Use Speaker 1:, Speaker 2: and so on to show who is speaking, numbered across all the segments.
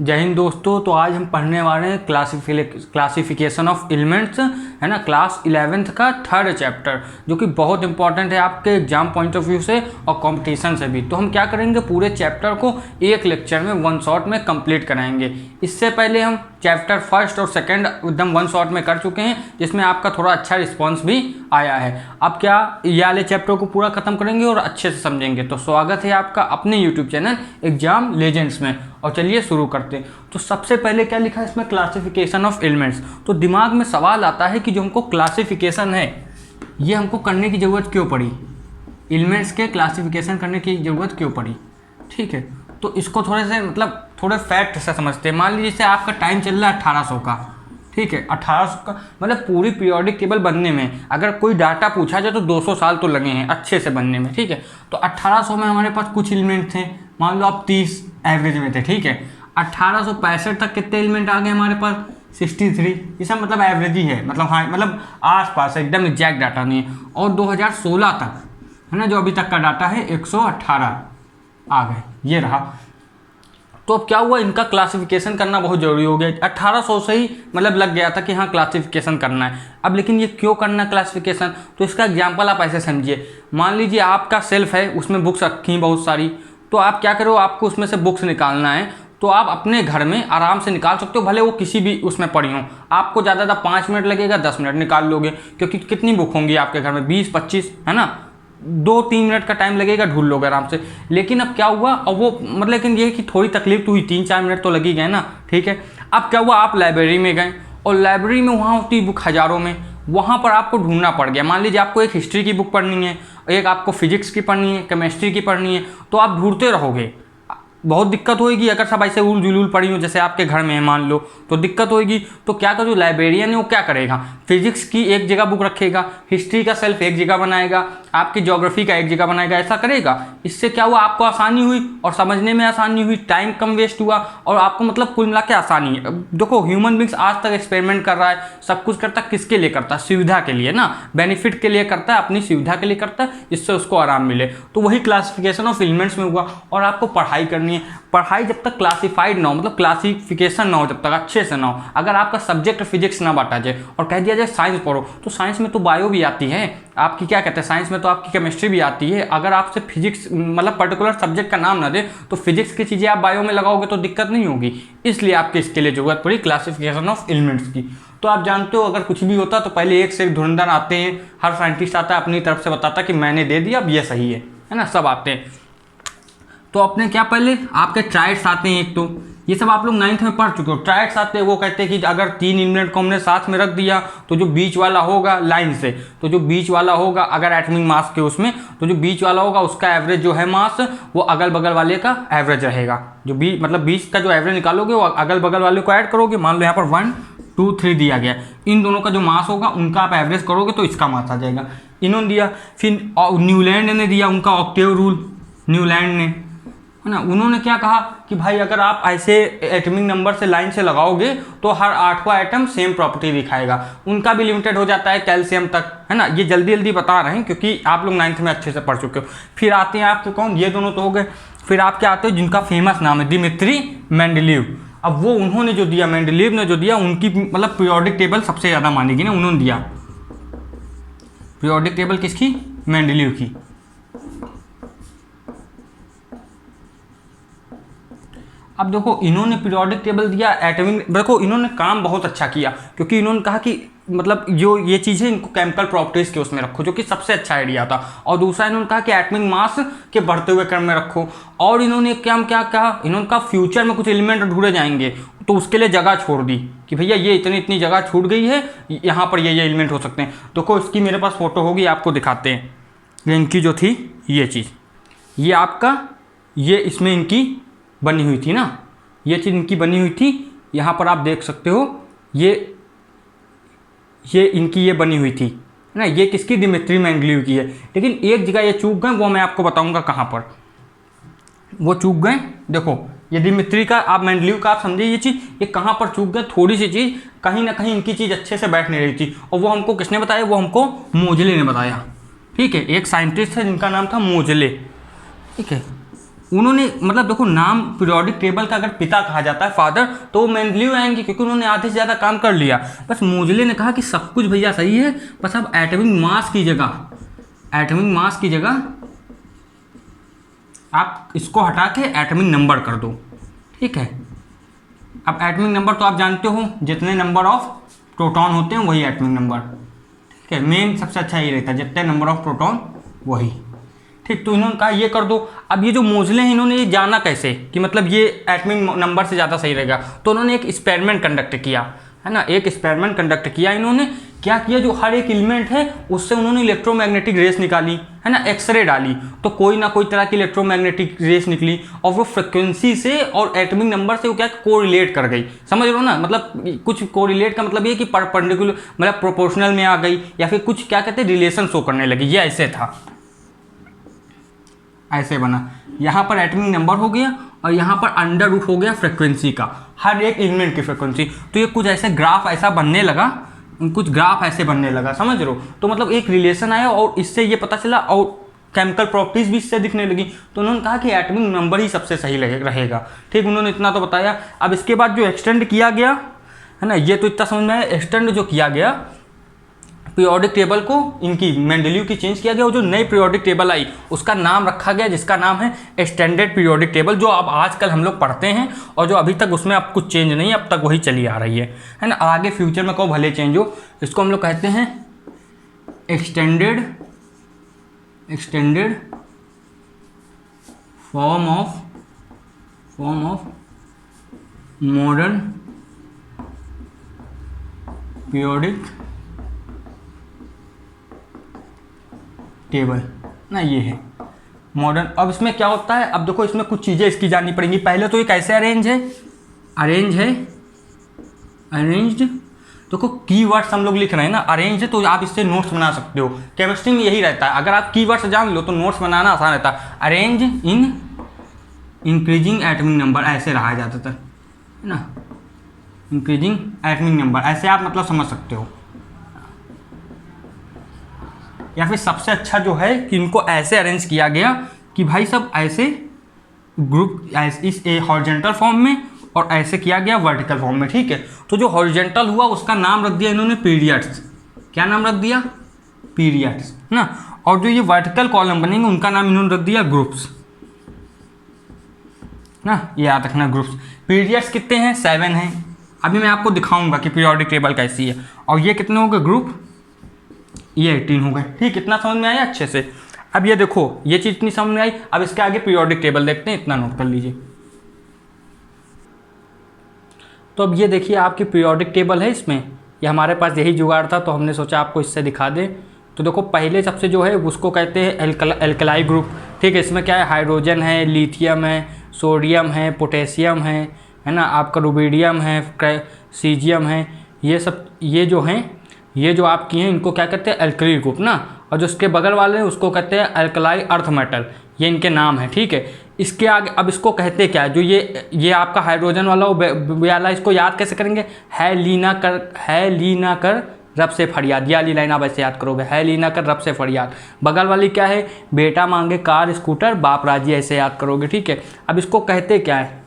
Speaker 1: जय हिंद दोस्तों। तो आज हम पढ़ने वाले हैं क्लासिफिकेशन ऑफ एलिमेंट्स, है ना, क्लास 11th का थर्ड चैप्टर, जो कि बहुत इंपॉर्टेंट है आपके एग्जाम पॉइंट ऑफ व्यू से और कंपटीशन से भी। तो हम क्या करेंगे, पूरे चैप्टर को एक लेक्चर में वन शॉट में कंप्लीट कराएंगे। इससे पहले हम चैप्टर फर्स्ट और सेकंड एकदम वन शॉट में कर चुके हैं, जिसमें आपका थोड़ा अच्छा रिस्पॉन्स भी आया है। अब क्या ये वाले चैप्टर को पूरा खत्म करेंगे और अच्छे से समझेंगे। तो स्वागत है आपका अपने यूट्यूब चैनल एग्जाम लेजेंड्स में। और चलिए शुरू करते हैं। तो सबसे पहले क्या लिखा है इसमें, क्लासिफिकेशन ऑफ एलिमेंट्स। तो दिमाग में सवाल आता है कि जो हमको क्लासिफिकेशन है, ये हमको करने की ज़रूरत क्यों पड़ी, एलिमेंट्स के क्लासिफिकेशन करने की ज़रूरत क्यों पड़ी। ठीक है, तो इसको थोड़े से थोड़े फैक्ट से समझते हैं। मान लीजिए जैसे आपका टाइम चल रहा है 1800 का, ठीक है, 1800 का मतलब पूरी पीरियोडिक टेबल बनने में अगर कोई डाटा पूछा जाए तो 200 साल तो लगे हैं अच्छे से बनने में। ठीक है, तो 1800 में हमारे पास कुछ एलिमेंट थे, मान लो आप 30 एवरेज में थे। ठीक है, 1865 तक कितने एलिमेंट आ गए हमारे पास, 63। ये सब मतलब एवरेज ही है, मतलब हाँ, मतलब आसपास एकदम एग्जैक्ट डाटा नहीं है। और 2016 तक, है ना, जो अभी तक का डाटा है 118 आ गए, ये रहा। तो अब क्या हुआ, इनका क्लासिफिकेशन करना बहुत ज़रूरी हो गया। 1800 से ही मतलब लग गया था कि हाँ क्लासिफिकेशन करना है। अब लेकिन ये क्यों करना है क्लासिफिकेशन, तो इसका एग्जांपल आप ऐसे समझिए। मान लीजिए आपका सेल्फ है, उसमें बुक्स रखी हैं बहुत सारी, तो आप क्या करो, आपको उसमें से बुक्स निकालना है, तो आप अपने घर में आराम से निकाल सकते हो, भले वो किसी भी उसमें पड़ी हो। आपको ज़्यादा 5 मिनट लगेगा, 10 मिनट निकाल लोगे, क्योंकि कितनी बुक होंगी आपके घर में, 20-25, है ना, 2-3 मिनट का टाइम लगेगा, ढूंढ लोगे आराम से। लेकिन अब क्या हुआ, अब वो मतलब लेकिन ये कि थोड़ी तकलीफ तो हुई, 3-4 मिनट तो लगी गए ना। ठीक है, अब क्या हुआ, आप लाइब्रेरी में गए और लाइब्रेरी में वहाँ होती बुक हज़ारों में, वहाँ पर आपको ढूंढना पड़ गया। मान लीजिए आपको एक हिस्ट्री की बुक पढ़नी है, एक आपको फिजिक्स की पढ़नी है, केमिस्ट्री की पढ़नी है, तो आप ढूंढते रहोगे, बहुत दिक्कत होगी। अगर सब ऐसे उल जुलूल पड़ी हो जैसे आपके घर में है मान लो, तो दिक्कत होगी। तो क्या करो, लाइब्रेरियन है वो क्या करेगा, फिजिक्स की एक जगह बुक रखेगा, हिस्ट्री का सेल्फ एक जगह बनाएगा, आपकी ज्योग्राफी का एक जगह बनाएगा, ऐसा करेगा। इससे क्या हुआ, आपको आसानी हुई और समझने में आसानी हुई, टाइम कम वेस्ट हुआ और आपको मतलब कुल मिला के आसानी है। देखो ह्यूमन बींग्स आज तक एक्सपेरिमेंट कर रहा है, सब कुछ करता है, किसके लिए करता है, सुविधा के लिए ना, बेनिफिट के लिए करता है, अपनी सुविधा के लिए करता है, जिससे उसको आराम मिले। तो वही क्लासिफिकेशन ऑफ एलिमेंट्स में हुआ। और आपको पढ़ाई करनी है, पढ़ाई जब तक क्लासिफाइड ना हो, मतलब क्लासिफिकेशन ना हो, जब तक अच्छे से ना हो, अगर आपका सब्जेक्ट फिजिक्स ना बांटा जाए और कह दिया जाए साइंस पढ़ो, तो साइंस में तो बायो भी आती है आपकी, क्या कहते हैं, साइंस में तो आपकी केमिस्ट्री भी आती है। अगर आपसे फिजिक्स मतलब पर्टिकुलर सब्जेक्ट का नाम ना दे, तो फिजिक्स की चीज़ें आप बायो में लगाओगे तो दिक्कत नहीं होगी। इसलिए आपके इसके लिए जरूरत पड़ी क्लासिफिकेशन ऑफ एलिमेंट्स की। तो आप जानते हो, अगर कुछ भी होता तो पहले एक से एक धुरंधर आते हैं, हर साइंटिस्ट आता है अपनी तरफ से बताता कि मैंने दे दिया, अब ये सही है ना, सब आते हैं। तो अपने क्या पहले आपके ट्राइड्स आते हैं, एक तो ये सब आप लोग 9th में पढ़ चुके हो। ट्राइड्स आते हैं, वो कहते हैं कि अगर 3 एलिमेंट को हमने साथ में रख दिया तो जो बीच वाला होगा लाइन से, तो जो बीच वाला होगा अगर एटॉमिक मास के उसमें, तो जो बीच वाला होगा उसका एवरेज जो है मास, वो अगल बगल वाले का एवरेज रहेगा। जो मतलब बीच का जो एवरेज निकालोगे वो अगल बगल वाले को ऐड करोगे। मान लो यहाँ पर 1, 2, 3 दिया गया, इन दोनों का जो मास होगा उनका आप एवरेज करोगे तो इसका मास आ जाएगा। इन्होंने दिया, फिर न्यूलैंड ने दिया उनका ऑक्टेव रूल, न्यूलैंड ने, है ना, उन्होंने क्या कहा कि भाई अगर आप ऐसे एटॉमिक नंबर से लाइन से लगाओगे तो हर 8वां एटम सेम प्रॉपर्टी दिखाएगा। उनका भी लिमिटेड हो जाता है कैल्शियम तक, है ना। ये जल्दी जल्दी बता रहे हैं क्योंकि आप लोग 9th में अच्छे से पढ़ चुके हो। फिर आते हैं आपके कौन, ये दोनों तो हो गए। फिर आपके आते हो जिनका फेमस नाम है दिमित्री मेंडलीव। अब वो उन्होंने जो दिया, मेंडलीव ने जो दिया, उनकी मतलब पीरियोडिक टेबल सबसे ज़्यादा मानी गई ना, उन्होंने दिया पीरियोडिक टेबल किसकी, मेंडलीव की। अब देखो इन्होंने पीरियोडिक टेबल दिया, एटॉमिक, देखो इन्होंने काम बहुत अच्छा किया, क्योंकि इन्होंने कहा कि मतलब जो ये चीज़ें इनको केमिकल प्रॉपर्टीज़ के उसमें रखो, जो कि सबसे अच्छा आइडिया था। और दूसरा इन्होंने कहा कि एटॉमिक मास के बढ़ते हुए क्रम में रखो। और इन्होंने क्या कहा, इन्होंने कहा फ्यूचर में कुछ एलिमेंट ढूंढे जाएंगे, तो उसके लिए जगह छोड़ दी कि भैया ये इतनी जगह छूट गई है, यहाँ पर ये एलिमेंट हो सकते हैं। देखो इसकी मेरे पास फोटो होगी, आपको दिखाते हैं। ये इनकी जो थी ये चीज़, ये आपका, ये इसमें इनकी बनी हुई थी ना, ये चीज़ इनकी बनी हुई थी। यहाँ पर आप देख सकते हो, ये इनकी ये बनी हुई थी ना, ये किसकी, दिमित्री मेंडलीव की है। लेकिन एक जगह ये चूक गए, वो मैं आपको बताऊंगा कहाँ पर वो चूक गए। देखो ये दिमित्री का, आप मेंडलीव का आप समझिए ये चीज़, ये कहाँ पर चूक गए, थोड़ी सी चीज़, कहीं ना कहीं इनकी चीज़ अच्छे से बैठ नहीं रही थी। और वो हमको किसने बताया, वो हमको मोजले ने बताया। ठीक है, एक साइंटिस्ट है जिनका नाम था मोजले। ठीक है, उन्होंने मतलब देखो नाम पीरियोडिक टेबल का अगर पिता कहा जाता है फादर, तो वो मेंडलीव आएंगे क्योंकि उन्होंने आधे से ज़्यादा काम कर लिया। बस मोजले ने कहा कि सब कुछ भैया सही है, बस अब एटॉमिक मास की जगह आप इसको हटा के एटॉमिक नंबर कर दो, ठीक है। अब एटॉमिक नंबर तो आप जानते हो, जितने नंबर ऑफ प्रोटॉन होते हैं वही एटॉमिक नंबर, ठीक है। मेन सबसे अच्छा ये रहता है, जितने नंबर ऑफ प्रोटॉन वही, ठीक। तो इन्होंने कहा ये कर दो। अब ये जो मोजले हैं इन्होंने ये जाना कैसे कि मतलब ये एटॉमिक नंबर से ज़्यादा सही रहेगा, तो उन्होंने एक एक्सपेरिमेंट कंडक्ट किया, है ना। एक एक्सपेरिमेंट कंडक्ट किया इन्होंने, क्या किया, जो हर एक एलिमेंट है उससे उन्होंने इलेक्ट्रोमैग्नेटिक रेस निकाली, है ना, एक्सरे डाली, तो कोई ना कोई तरह की इलेक्ट्रोमैग्नेटिक रेस निकली और वो फ्रिक्वेंसी से और एटॉमिक नंबर से वो क्या कोरिलेट कर गई, समझ रहे हो ना। मतलब कुछ कोरिलेट का मतलब ये कि परपेंडिकुलर मतलब प्रोपोर्शनल में आ गई, या फिर कुछ क्या कहते हैं रिलेशन शो करने लगी। ये ऐसे था, ऐसे बना, यहाँ पर एटॉमिक नंबर हो गया और यहाँ पर अंडर रूट हो गया फ्रिक्वेंसी का, हर एक एलिमेंट की फ्रिक्वेंसी। तो ये कुछ ऐसे ग्राफ ऐसा बनने लगा, समझ रहे हो। तो मतलब एक रिलेशन आया और इससे ये पता चला और केमिकल प्रॉपर्टीज भी इससे दिखने लगी। तो उन्होंने कहा कि एटॉमिक नंबर ही सबसे सही रहेगा, ठीक। उन्होंने इतना तो बताया। अब इसके बाद जो एक्सटेंड किया गया, है ना, ये तो इतना समझ में आया। एक्सटेंड जो किया गया पीरियोडिक टेबल को, इनकी मेंडलीव की चेंज किया गया, और जो नई पीरियोडिक टेबल आई उसका नाम रखा गया, जिसका नाम है एक्सटेंडेड पीरियोडिक टेबल, जो अब आजकल हम लोग पढ़ते हैं और जो अभी तक उसमें अब कुछ चेंज नहीं, अब तक वही चली आ रही है ना। आगे फ्यूचर में को भले चेंज हो, इसको हम लोग कहते हैं extended form of modern periodic table ना, ये है मॉडर्न। अब इसमें क्या होता है, अब देखो इसमें कुछ चीज़ें इसकी जाननी पड़ेंगी। पहले तो ये कैसे अरेंज्ड, देखो कीवर्ड्स हम लोग लिख रहे हैं ना, अरेंज है, तो आप इससे नोट्स बना सकते हो। केमिस्ट्री में यही रहता है, अगर आप कीवर्ड्स जान लो तो नोट्स बनाना आसान रहता है। Arrange in increasing atomic number, ऐसे रहा जाता था, है ना, इंक्रीजिंग एटॉमिक नंबर, ऐसे आप मतलब समझ सकते हो। या फिर सबसे अच्छा जो है कि इनको ऐसे अरेंज किया गया कि भाई सब ऐसे ग्रुप इस हॉरिजॉन्टल फॉर्म में, और ऐसे किया गया वर्टिकल फॉर्म में, ठीक है। तो जो हॉरिजॉन्टल हुआ उसका नाम रख दिया इन्होंने पीरियड्स। क्या नाम रख दिया? पीरियड्स ना। और जो ये वर्टिकल कॉलम बनेंगे उनका नाम इन्होंने रख दिया ग्रुप्स ना, ये याद रखना ग्रुप्स। पीरियड्स कितने हैं? 7 हैं। अभी मैं आपको दिखाऊंगा कि पीरियोडिक टेबल कैसी है। और ये कितने हो गए ग्रुप? ये 18 हो गए, ठीक। इतना समझ में आया अच्छे से। अब ये देखो ये चीज़ इतनी समझ में आई। अब इसके आगे पीरियोडिक टेबल देखते हैं, इतना नोट कर लीजिए। तो अब ये देखिए आपकी पीरियोडिक टेबल है इसमें, ये हमारे पास यही जुगाड़ था तो हमने सोचा आपको इससे दिखा दें। तो देखो पहले सबसे जो है उसको कहते हैं एल्कलाई ग्रुप, ठीक है। इसमें क्या है? हाइड्रोजन है, लिथियम है, सोडियम है, पोटेशियम है ना, आपका रुबिडियम है, सीजियम है, ये सब ये जो हैं, ये जो आपकी हैं इनको क्या कहते हैं? एल्कली ग्रुप ना। और जो उसके बगल वाले हैं उसको कहते हैं एल्कलाई अर्थ मेटल, ये इनके नाम है, ठीक है। इसके आगे अब इसको कहते क्या है? जो ये आपका हाइड्रोजन वाला वाला, इसको याद कैसे करेंगे? है लीना कर रब से फरियाद, ये वाली लाइन आप ऐसे याद करोगे, है लीना कर रब से फरियाद। बगल वाली क्या है? बेटा मांगे कार स्कूटर बाप राजी, ऐसे याद करोगे, ठीक है। अब इसको कहते क्या है?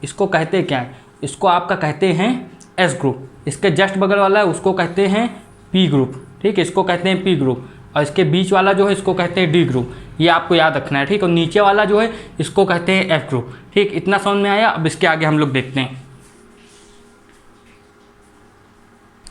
Speaker 1: इसको आपका कहते हैं एस ग्रुप। इसके जस्ट बगल वाला है उसको कहते हैं पी ग्रुप, ठीक है, इसको कहते हैं पी ग्रुप। और इसके बीच वाला जो है इसको कहते हैं डी ग्रुप, ये आपको याद रखना है, ठीक। और नीचे वाला जो है इसको कहते हैं एफ ग्रुप, ठीक। इतना समझ में आया। अब इसके आगे हम लोग देखते हैं।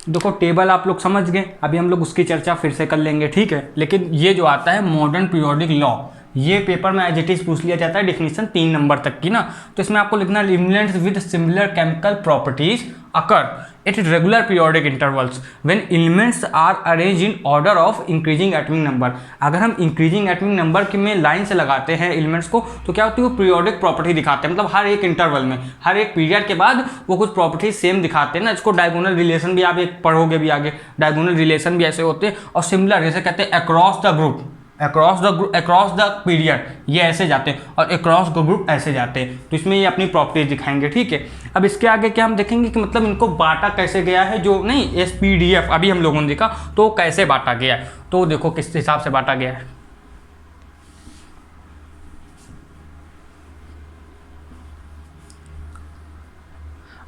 Speaker 1: देखो टेबल आप लोग समझ गए, अभी हम लोग उसकी चर्चा फिर से कर लेंगे, ठीक है। लेकिन ये जो आता है मॉडर्न पीरियोडिक लॉ, ये पेपर में एज इट इज पूछ लिया जाता है, डेफिनेशन 3 नंबर तक की ना। तो इसमें आपको लिखना है elements with similar chemical properties occur at regular periodic intervals when elements are arrange in order of increasing atomic number. अगर हम इंक्रीजिंग एटॉमिक नंबर के में लाइन से लगाते हैं एलिमेंट्स को तो क्या होती है? वो पीरियोडिक प्रॉपर्टी दिखाते हैं, मतलब हर एक इंटरवल में, हर एक पीरियड के बाद वो कुछ प्रॉपर्टीज सेम दिखाते हैं ना। इसको डायगोनल रिलेशन भी आप एक पढ़ोगे भी आगे, डायगोनल रिलेशन भी ऐसे होते हैं। और सिमिलर जैसे कहते हैं across the group, across the period, ये ऐसे जाते हैं, और अक्रॉस द ग्रुप ऐसे जाते हैं। तो इसमें ये अपनी प्रॉपर्टीज दिखाएंगे, ठीक है। अब इसके आगे क्या हम देखेंगे कि मतलब इनको बांटा कैसे गया है, जो नहीं SPDF अभी हम लोगों ने देखा, तो कैसे बांटा गया है। तो देखो किस हिसाब से बांटा गया है।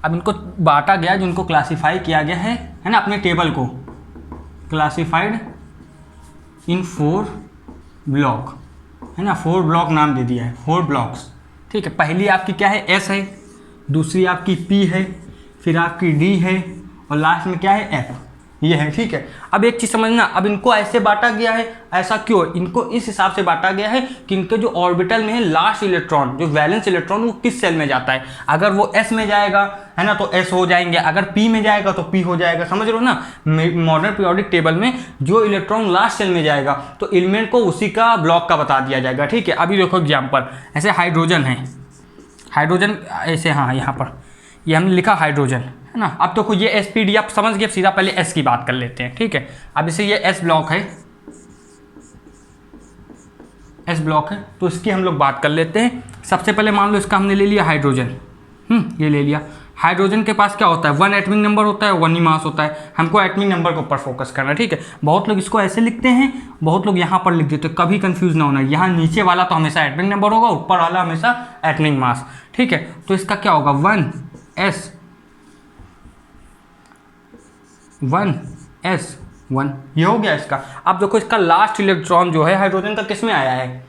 Speaker 1: अब इनको बांटा गया, जिनको क्लासीफाई किया गया है ना, अपने टेबल को क्लासीफाइड इन 4 ब्लॉक, है ना, 4 ब्लॉक नाम दे दिया है, 4 ब्लॉक्स, ठीक है। पहली आपकी क्या है, एस है, दूसरी आपकी पी है, फिर आपकी डी है, और लास्ट में क्या है, एफ, ये है, ठीक है। अब एक चीज़ समझना, अब इनको ऐसे बांटा गया है, ऐसा क्यों, इनको इस हिसाब से बांटा गया है कि इनके जो ऑर्बिटल में है लास्ट इलेक्ट्रॉन, जो वैलेंस इलेक्ट्रॉन, वो किस सेल में जाता है। अगर वो एस में जाएगा, है ना, तो एस हो जाएंगे, अगर पी में जाएगा तो पी हो जाएगा, समझ रहे हो ना। मॉडर्न पीरियोडिक टेबल में जो इलेक्ट्रॉन लास्ट सेल में जाएगा तो एलिमेंट को उसी का ब्लॉक का बता दिया जाएगा, ठीक है। अभी देखो एग्जाम्पल, ऐसे हाइड्रोजन है, हाइड्रोजन ऐसे, हाँ यहाँ पर ये हमने लिखा हाइड्रोजन, है ना। अब देखो ये एसपीडी आप समझ गए, सीधा पहले एस की बात कर लेते हैं, ठीक है। अब इसे ये एस ब्लॉक है, एस ब्लॉक है, तो इसकी हम लोग बात कर लेते हैं। सबसे पहले मान लो इसका हमने ले लिया हाइड्रोजन, ये ले लिया। हाइड्रोजन के पास क्या होता है, 1 एटमिक नंबर होता है, 1 ही मास होता है। हमको एटमिक नंबर के ऊपर फोकस करना है, ठीक है। बहुत लोग इसको ऐसे लिखते हैं, बहुत लोग यहाँ पर लिख देते हैं, कभी कंफ्यूज ना होना। यहाँ नीचे वाला तो हमेशा एटमिक नंबर होगा, ऊपर वाला हमेशा एटमिक मास, ठीक है। तो इसका क्या होगा, 1s1 ये हो गया इसका। अब देखो इसका लास्ट इलेक्ट्रॉन जो है हाइड्रोजन का किस में आया है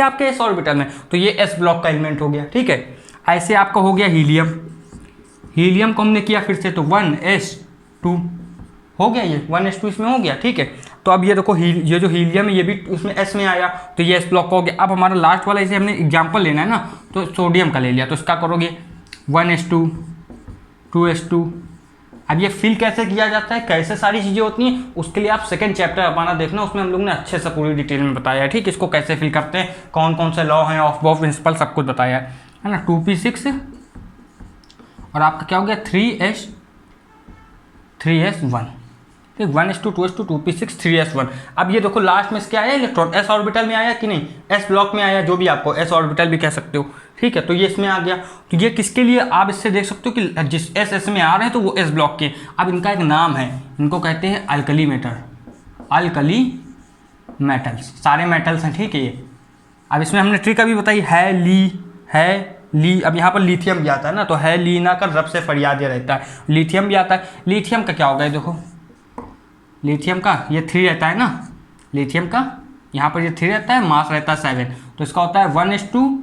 Speaker 1: आपके एस ऑर्बिटल में, तो ये एस ब्लॉक का एलिमेंट हो गया, ठीक है। ऐसे आपका हो गया हीलियम, हीलियम को हमने किया फिर से, तो 1s2 हो गया, ये 1s2 इसमें हो गया, ठीक है। तो अब ये देखो ये जो हीलियम है ये भी उसमें एस में आया, तो ये एस ब्लॉक हो गया। अब हमारा लास्ट वाला, इसे हमने एग्जाम्पल लेना है ना, तो सोडियम का ले लिया, तो इसका करोगे 1s2 2s2। अब ये फिल कैसे किया जाता है, कैसे सारी चीज़ें होती हैं, उसके लिए आप सेकंड चैप्टर अपना देखना, उसमें हम लोग ने अच्छे से पूरी डिटेल में बताया है, ठीक है। इसको कैसे फिल करते हैं, कौन कौन से लॉ हैं, ऑफ बॉफ प्रिंसिपल, सब कुछ बताया है ना। 2p6 और आपका क्या हो गया 3s1, ठीक, 1s2 2s2 2p6 3s1। अब ये देखो लास्ट में इसके आया इलेक्ट्रॉन, एस ऑर्बिटल में आया कि नहीं, एस ब्लॉक में आया, जो भी आपको एस ऑर्बिटल भी कह सकते हो, ठीक है। तो ये इसमें आ गया, तो ये किसके लिए, आप इससे देख सकते हो कि जिस एस में आ रहे हैं तो वो एस ब्लॉक के। अब इनका एक नाम है, इनको कहते हैं अल्कली मेटल, अल्कली मेटल्स, सारे मेटल्स हैं, ठीक है ये। अब इसमें हमने ट्रिक अभी बताई, है ली, अब यहाँ पर लिथियम भी आता है ना, तो है ली ना कर रब से फरियाद ये रहता है, लिथियम भी आता है। लिथियम का क्या होगा, ये देखो लिथियम का ये 3 रहता है ना, लिथियम का यहाँ पर ये 3 रहता है, मास रहता है 7, तो इसका होता है 1s2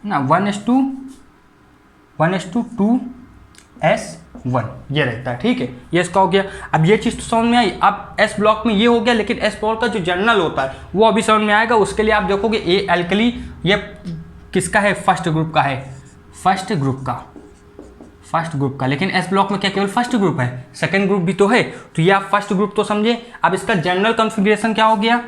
Speaker 1: ना, 1s2 2s1 ये रहता है, ठीक है। ये इसका हो गया। अब ये चीज़ तो समझ में आई। अब एस ब्लॉक में ये हो गया, लेकिन एस ब्लॉक का जो जनरल होता है वो अभी समझ में आएगा। उसके लिए आप देखोगे ए एल्कली, ये किसका है, फर्स्ट ग्रुप का है, फर्स्ट ग्रुप का। लेकिन एस ब्लॉक में क्या केवल फर्स्ट ग्रुप है, सेकंड ग्रुप भी तो है, तो ये आप फर्स्ट ग्रुप तो समझे। अब इसका जनरल कॉन्फ़िगरेशन क्या हो गया,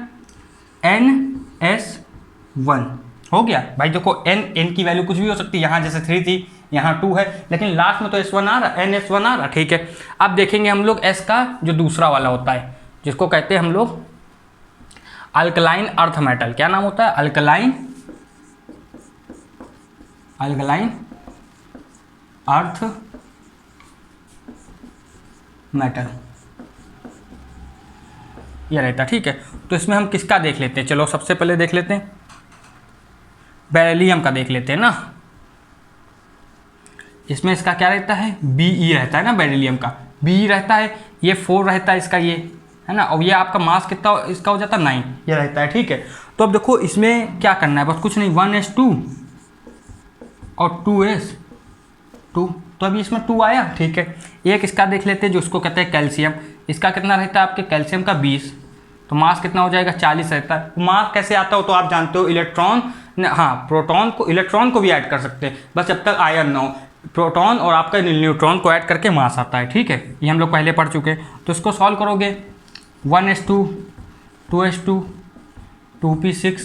Speaker 1: NS1 हो गया। भाई देखो n की वैल्यू कुछ भी हो सकती है, यहाँ जैसे 3 थी, यहाँ 2 है, लेकिन लास्ट में तो S1 आ रहा, NS1 आ रहा, ठीक है। अब देखेंगे हम लोग S का जो दूसरा वाला होता है, जिसको कहते हैं हम लोग अल्कलाइन अर्थ मेटल। क्या नाम होता है, अल्कलाइन अर्थ मेटल, ये रहता है, ठीक है। तो इसमें हम किसका देख लेते हैं, चलो सबसे पहले देख लेते हैं बेरिलियम का, देख लेते हैं ना। इसमें इसका क्या रहता है, Be रहता है ना, बेरिलियम का Be रहता है, ये 4 रहता है इसका, ये है ना, और ये आपका मास कितना इसका हो जाता है 9, ये रहता है, ठीक है। तो अब देखो इसमें क्या करना है, बस कुछ नहीं, 1s2 और 2s2, तो अभी इसमें 2 आया, ठीक है। एक इसका देख लेते हैं जो उसको कहते हैं कैल्शियम, इसका कितना रहता है आपके कैल्शियम का 20, तो मास कितना हो जाएगा 40 रहता है। मास कैसे आता हो तो आप जानते हो, इलेक्ट्रॉन, हाँ प्रोटॉन को, इलेक्ट्रॉन को भी ऐड कर सकते हैं, बस जब तक आयन ना हो। प्रोटॉन और आपका न्यूट्रॉन को ऐड करके मास आता है, ठीक है। ये हम लोग पहले पढ़ चुके हैं। तो इसको सॉल्व करोगे, 1s2 2s2 2p6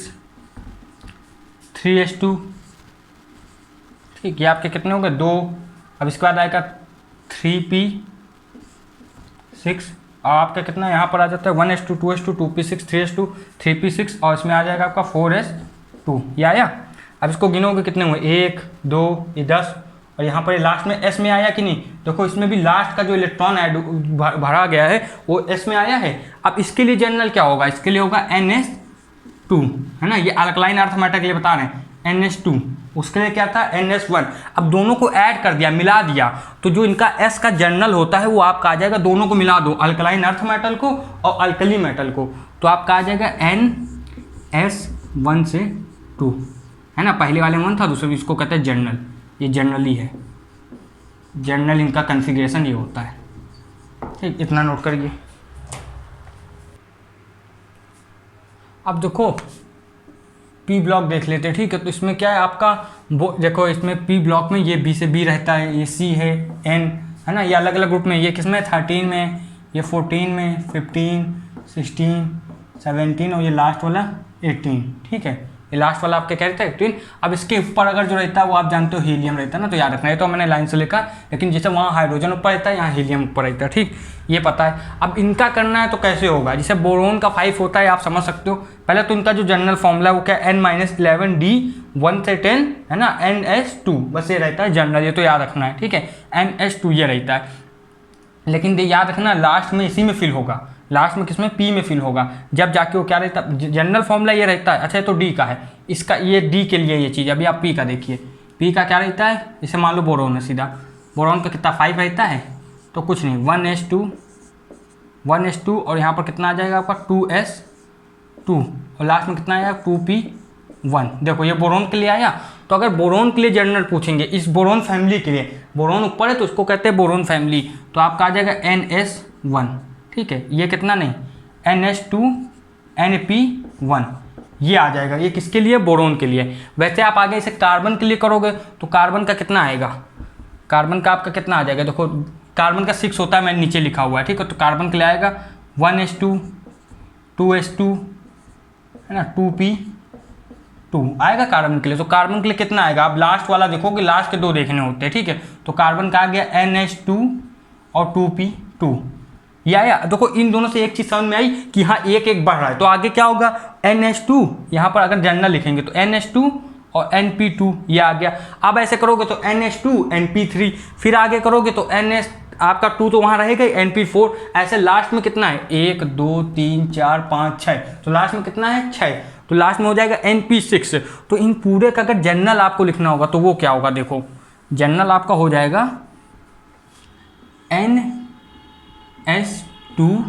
Speaker 1: 3s2, ठीक, ये आपके कितने हो गए 2। अब इसके बाद आएगा 3p6, और आपका कितना यहाँ पर आ जाता है 1s2 2s2 2p6 3s2 3p6, और इसमें आ जाएगा आपका 4s2, ये आया। अब इसको गिनोगे कितने हुए, 1 2 ये 10, और यहाँ पर लास्ट में एस में आया कि नहीं, देखो इसमें भी लास्ट का जो इलेक्ट्रॉन ऐड भरा गया है वो एस में आया है। अब इसके लिए जनरल क्या होगा, इसके लिए होगा NS2, है ना, ये अल्कलाइन अर्थ मेटल के लिए बता रहे हैं, NS2, उसके लिए क्या था NS1। अब दोनों को ऐड कर दिया, मिला दिया, तो जो इनका S का जर्नल होता है वो आपका आ जाएगा, दोनों को मिला दो, अल्कलाइन अर्थ मेटल को और अल्कली मेटल को, तो आपका आ जाएगा NS1 से 2, है ना। पहले वाले में 1 था, दूसरे इसको कहते हैं जर्नल, ये जर्नल ही है, जर्नल इनका कन्फिग्रेशन ये होता है। ठीक, इतना नोट करिए। अब देखो पी ब्लॉक देख लेते हैं, ठीक है। तो इसमें क्या है आपका, देखो इसमें पी ब्लॉक में ये बी से बी रहता है, ये सी है, एन है ना, ये अलग अलग ग्रुप में, ये किसमें 13 में, ये 14 में, 15, 16, 17 और ये लास्ट वाला 18, ठीक है। ये लास्ट वाला आपके क्या रहता है 18। अब इसके ऊपर अगर जो रहता है वो आप जानते हो हीलियम रहता है ना, तो याद रखना है, तो मैंने लाइन से लिखा, लेकिन जैसे वहाँ हाइड्रोजन ऊपर रहता है, यहाँ हीलियम ऊपर रहता है, ठीक, ये पता है। अब इनका करना है तो कैसे होगा, जैसे बोरोन का 5 होता है, आप समझ सकते हो। पहले तो इनका जो जनरल फॉर्मूला है वो क्या, N-11D 1 से 10 है ना, NS2, बस ये रहता है जनरल, ये तो याद रखना है, ठीक है। NS2 ये रहता है, लेकिन याद रखना लास्ट में इसी में फिल होगा, लास्ट में किसमें, पी में फिल होगा, जब जाके वो क्या रहता है, जनरल फॉर्मूला ये रहता है। अच्छा, तो डी का है, इसका ये डी के लिए ये चीज़, अभी आप पी का देखिए, पी का क्या रहता है, इसे मान लो बोरोन है सीधा, बोरोन का कितना 5 रहता है, तो कुछ नहीं 1s2 और यहाँ पर कितना आ जाएगा आपका 2s2 और लास्ट में कितना आएगा 2p1। देखो ये बोरोन के लिए आया, तो अगर बोरोन के लिए जनरल पूछेंगे, इस बोरोन फैमिली के लिए, बोरोन ऊपर है तो उसको कहते हैं बोरोन फैमिली, तो आपका आ जाएगा NS1, ठीक है। ये कितना नहीं NS2 NP1 ये आ जाएगा, ये किसके लिए, बोरोन के लिए। वैसे आप आगे इसे कार्बन के लिए करोगे तो कार्बन का कितना आएगा, कार्बन का आपका कितना आ जाएगा, देखो कार्बन का 6 होता है, मैंने नीचे लिखा हुआ है, ठीक है। तो कार्बन के लिए आएगा 1s2 2s2 है ना, 2p2 आएगा कार्बन के लिए। तो कार्बन के लिए कितना आएगा, आप लास्ट वाला देखोगे, लास्ट के 2 देखने होते हैं, ठीक है। तो कार्बन का आ गया NH2 और 2p2 ये आया। देखो इन दोनों से एक चीज़ समझ में आई कि हाँ एक एक बढ़ रहा है, तो आगे क्या होगा NH2, यहाँ पर अगर जनरल लिखेंगे तो NH2 और NP2 ये आ गया। अब ऐसे करोगे तो NH2 NP3, फिर आगे करोगे तो NS आपका 2 तो वहाँ रहेगा ही, NP4, ऐसे लास्ट में कितना है 1 2 3 4 5 6, तो लास्ट में कितना है 6, तो लास्ट में हो जाएगा NP6। तो इन पूरे का अगर जनरल आपको लिखना होगा तो वो क्या होगा, देखो जनरल आपका हो जाएगा NS2